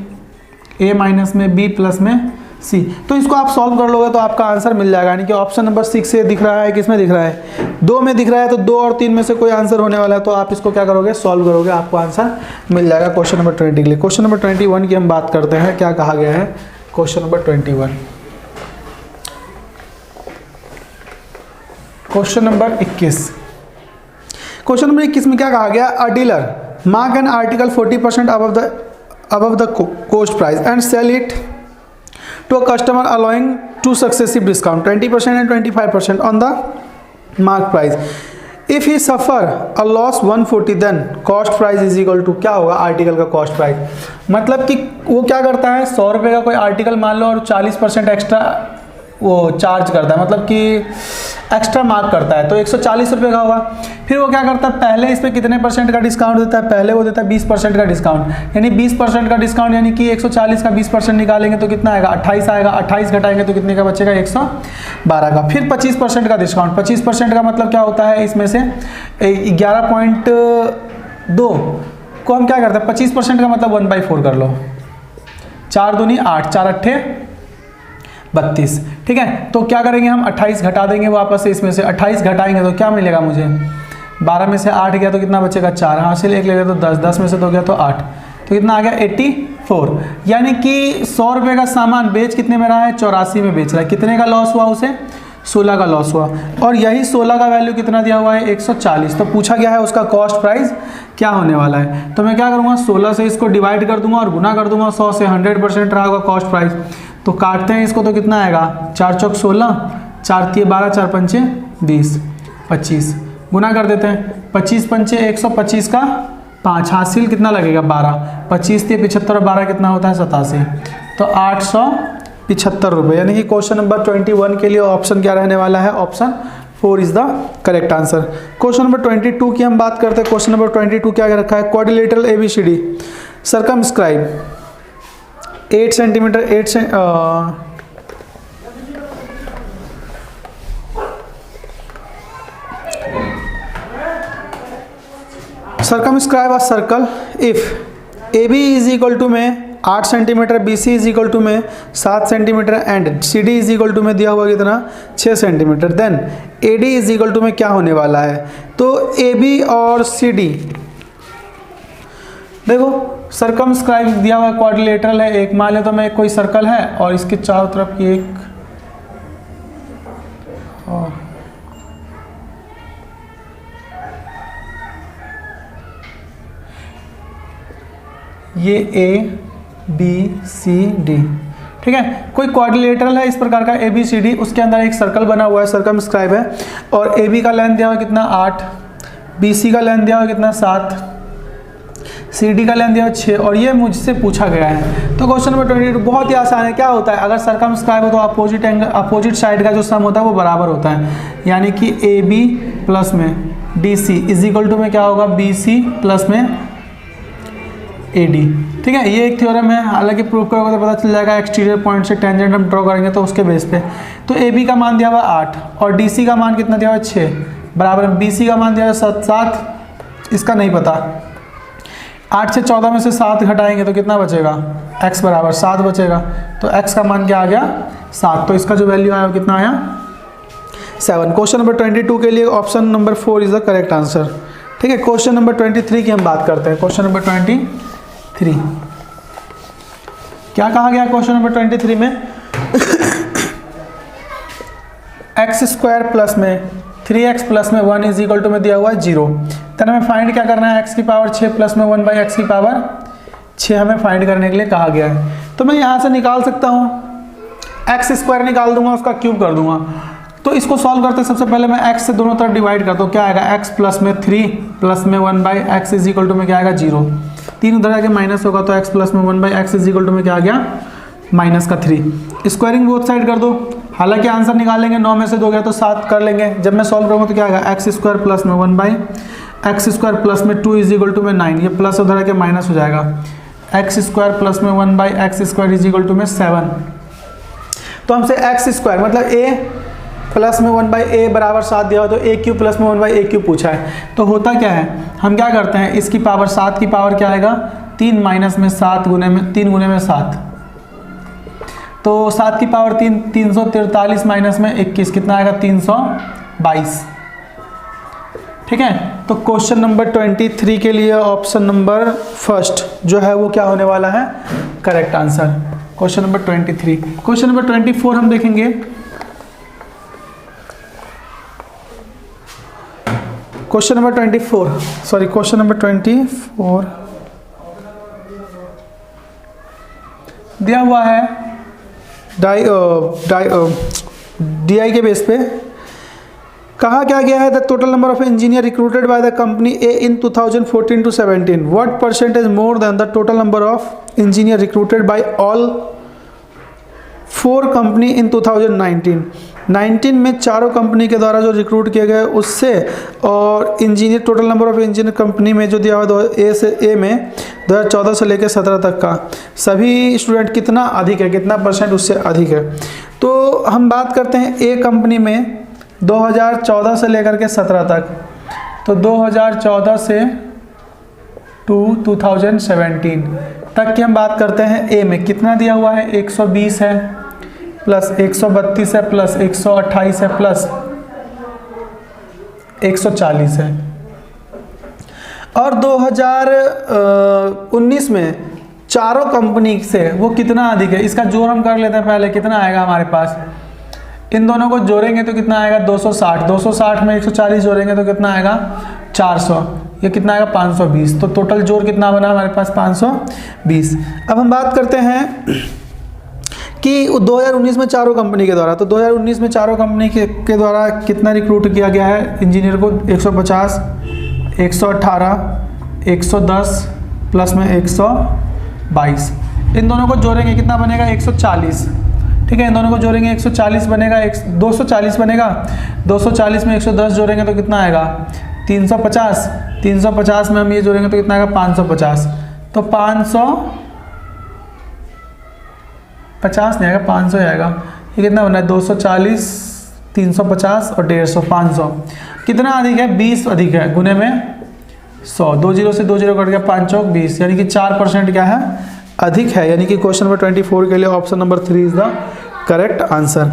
a माइनस में b प्लस में c। तो इसको आप सॉल्व कर लोगे तो आपका आंसर मिल जाएगा। यानी कि ऑप्शन नंबर 6 से दिख रहा है, किसमें दिख रहा है? 2 में दिख रहा है, तो 2 और 3 में से कोई आंसर होने वाला है, तो आप इसको क्या करोगे? सॉल्व करोगे, आपको आंसर मिल जाएगा क्वेश्चन नंबर 20 के लिए। क्वेश्चन नंबर 21 की हम बात करते हैं। क्या कहा गया है question number 21? Question number 21। Question number 21 में क्या कहा गया? अ dealer mark an article 40% above the cost price and sell it to a customer allowing two successive discount 20% and 25% on the mark price. If he suffer a loss 140 then cost price is equal to क्या होगा? आर्टिकल का कॉस्ट प्राइस। मतलब कि वो क्या करता है? 100 रुपये का कोई आर्टिकल मान लो और 40% एक्स्ट्रा वो चार्ज करता है, मतलब कि एक्स्ट्रा मार्क करता है, तो 140 रुपये का होगा। फिर वो क्या करता है? पहले इस पर कितने % का डिस्काउंट देता है? पहले वो देता है 20% का डिस्काउंट, यानी 20% का डिस्काउंट, यानी कि 140 का 20% निकालेंगे तो कितना आएगा? 28 आएगा। 28 घटाएंगे तो कितने का बचेगा? 112 का। फिर 25% का डिस्काउंट। 25% का मतलब क्या होता है? इसमें से 11.2 को हम क्या करते हैं? 25% का मतलब 1/4 कर लो, 4 दूनी 8, 4 अट्ठे 32, ठीक है। तो क्या करेंगे हम? 28 घटा देंगे वापस से, इसमें से 28 घटाएंगे तो क्या मिलेगा मुझे? 12 में से 8 गया तो कितना बचेगा? 4, हाँ से 1 ले गया तो 10, 10 में से 2 गया तो 8, तो कितना आ गया? 84। यानी कि 100 रुपये का सामान बेच कितने में रहा है? 84 में बेच रहा है। कितने का लॉस हुआ उसे? 16 का लॉस हुआ। और यही 16 का वैल्यू कितना दिया हुआ है? 140। तो पूछा गया है उसका कॉस्ट प्राइस क्या होने वाला है। तो मैं क्या करूँगा? 16 से इसको डिवाइड कर दूंगा और गुना कर दूंगा 100 से। 100% रहा होगा कॉस्ट प्राइस, तो काटते हैं इसको तो कितना आएगा? 4 चौक 16, 4 तिये 12, 4 पंचे 20, 25 गुना कर देते हैं। 25 पंचे 125 का 5, हासिल कितना लगेगा 12, 25 से 75 और 12 कितना होता है 87, तो 875 रुपये। यानी कि क्वेश्चन नंबर 21 के लिए ऑप्शन क्या रहने वाला है, option 4 is the correct answer. Question number 22 की हम बात करते हैं। क्वेश्चन नंबर 22 क्या रखा है, quadrilateral ABCD circumscribe 8 centimetre 8 circumscribe a circle if AB is equal to में 8 centimetre, BC is equal to में 7 centimetre and CD is equal to में दिया हुआ कितना 6 centimetre, then AD is equal to में क्या होने वाला है। तो AB और CD देखो सर्कमस्क्राइब दिया हुआ क्वाड्रिलेटरल है, एक मान ले तो मैं कोई सर्कल है और इसके चारों तरफ की एक ये ABCD, ठीक है, कोई क्वाड्रिलेटरल है इस प्रकार का ABCD, उसके अंदर एक सर्कल बना हुआ है, सर्कमस्क्राइब है, और AB का लेंथ दिया हुआ कितना 8, BC का लेंथ दिया हुआ कितना 7, CD का लेंथ दिया हुआ 6, और ये मुझसे पूछा गया है। तो क्वेश्चन नंबर 22 बहुत ही आसान है। क्या होता है, अगर सर्कमस्क्राइब हो तो अपोजिट एंगल, अपोजिट साइड का जो सम होता है वो बराबर होता है, यानी कि AB प्लस में DC इज इक्वल टू में क्या होगा BC प्लस में AD, ठीक है। ये एक थ्योरम है, हालांकि प्रूव करोगे तो पता चल जाएगा, एक्सटीरियर पॉइंट से टेंजेंट हम ड्रॉ करेंगे तो उसके बेस पे। तो AB का मान दिया हुआ 8 और DC का मान कितना दिया हुआ 6 बराबर, BC का मान दिया हुआ 7, इसका नहीं पता। 8 से 14 में से 7 घटाएंगे तो कितना बचेगा, x बराबर 7 बचेगा, तो x का मान क्या आ गया 7, तो इसका जो वैल्यू आया वो कितना आया 7। क्वेश्चन नंबर 22 के लिए option number 4 is the correct answer, ठीक है। क्वेश्चन नंबर 23 की हम बात करते हैं। क्वेश्चन नंबर 23 क्या कहा गया क्वेश्चन नंबर 23 में, x स्क्वायर प्लस में 3x प्लस में 1 इज इक्वल टू में दिया हुआ है 0, तो हमें फाइंड क्या करना है, x की पावर 6 प्लस में 1 बाई एक्स की पावर 6 हमें फाइंड करने के लिए कहा गया है। तो मैं यहाँ से निकाल सकता हूँ, x स्क्वायर निकाल दूंगा, उसका क्यूब कर दूंगा। तो इसको सॉल्व करते सबसे पहले मैं x से दोनों तरफ डिवाइड करता हूँ, क्या आएगा x प्लस में 3 प्लस में 1 by x is equal to में क्या आएगा 0, 3 उधर जाके माइनस होगा, तो x प्लस में 1 by x is equal to में क्या आ गया माइनस का 3। स्क्वायरिंग बोथ साइड कर दो, हालांकि आंसर निकालेंगे 9 में से 2 गया तो 7 कर लेंगे। जब मैं सॉल्व करूँगा तो क्या आएगा एक्स स्क्वायर प्लस में 1 बाई एक्स स्क्वायर प्लस में 2 इज इक्वल टू में 9, ये प्लस उधर आके माइनस हो जाएगा, एक्स स्क्वायर प्लस में 1 by x square is equal to में 7। तो हमसे एक्स स्क्वायर मतलब a प्लस में 1 बाई ए बराबर 7 दिया हो, तो ए क्यू प्लस में 1 बाई ए क्यू पूछा है। तो होता क्या है, हम क्या करते हैं, इसकी पावर 7 की पावर क्या आएगा 3 माइनस में 7 गुने में 3 गुने में 7, तो 7 की पावर 3 343 माइनस में 21 कितना आएगा 322, ठीक है। तो क्वेश्चन नंबर 23 के लिए ऑप्शन नंबर फर्स्ट जो है वो क्या होने वाला है correct answer, question number 23। Question number 24 हम देखेंगे। क्वेश्चन नंबर 24 दिया हुआ है DI के बेस पे कहा क्या गया है, the total number of engineer recruited by the company A in 2014 to 17 what percentage more than the total number of engineer recruited bye all 4 company इन 2019 में चारों कंपनी के द्वारा जो रिक्रूट किए गए उससे, और engineer total number of engineer company में जो दिया हुआ ए में 2014 से लेकर 17 तक का सभी स्टूडेंट कितना अधिक है, कितना परसेंट उससे अधिक है। तो हम बात करते हैं ए कंपनी में 2014 से लेकर के 17 तक, तो 2014 से 2017 तक की हम बात करते हैं। ए में कितना दिया हुआ है 120 है प्लस 132 है प्लस 128 है प्लस 140 है, और 2019 में चारों कंपनी से वो कितना अधिक है, इसका जोड़ हम कर लेते हैं पहले, कितना आएगा हमारे पास, इन दोनों को जोड़ेंगे तो कितना आएगा 260 में 140 जोड़ेंगे तो कितना आएगा 400, ये कितना आएगा 520, तो टोटल जोड़ कितना बना हमारे पास 520। अब हम बात करते हैं कि 2019 में चारों कंपनी के द्वारा, तो 2019 में चारों कंपनी के द्वारा कितना रिक्रूट किया गया है इंजीनियर को, 150, 118, 110 प्लस में 122, इन दोनों को जोड़ेंगे कितना बनेगा 140। ठीक है, इन दोनों को जोड़ेंगे 140 बनेगा, 240 बनेगा। 240 में 110 जोड़ेंगे तो कितना आएगा 350। 350 में हम ये जोड़ेंगे तो कितना आएगा 550। तो 550 नहीं आएगा, 500 आएगा। ये कितना बना है 240, 350 और 150, 500। कितना अधिक है 20 अधिक है, गुने में 100। 2 जीरो से 2 जीरो कट गया, 5 चौक 20, यानी कि 4% क्या है अधिक है। यानी कि क्वेश्चन नंबर 24 के लिए option number 3 is the correct answer.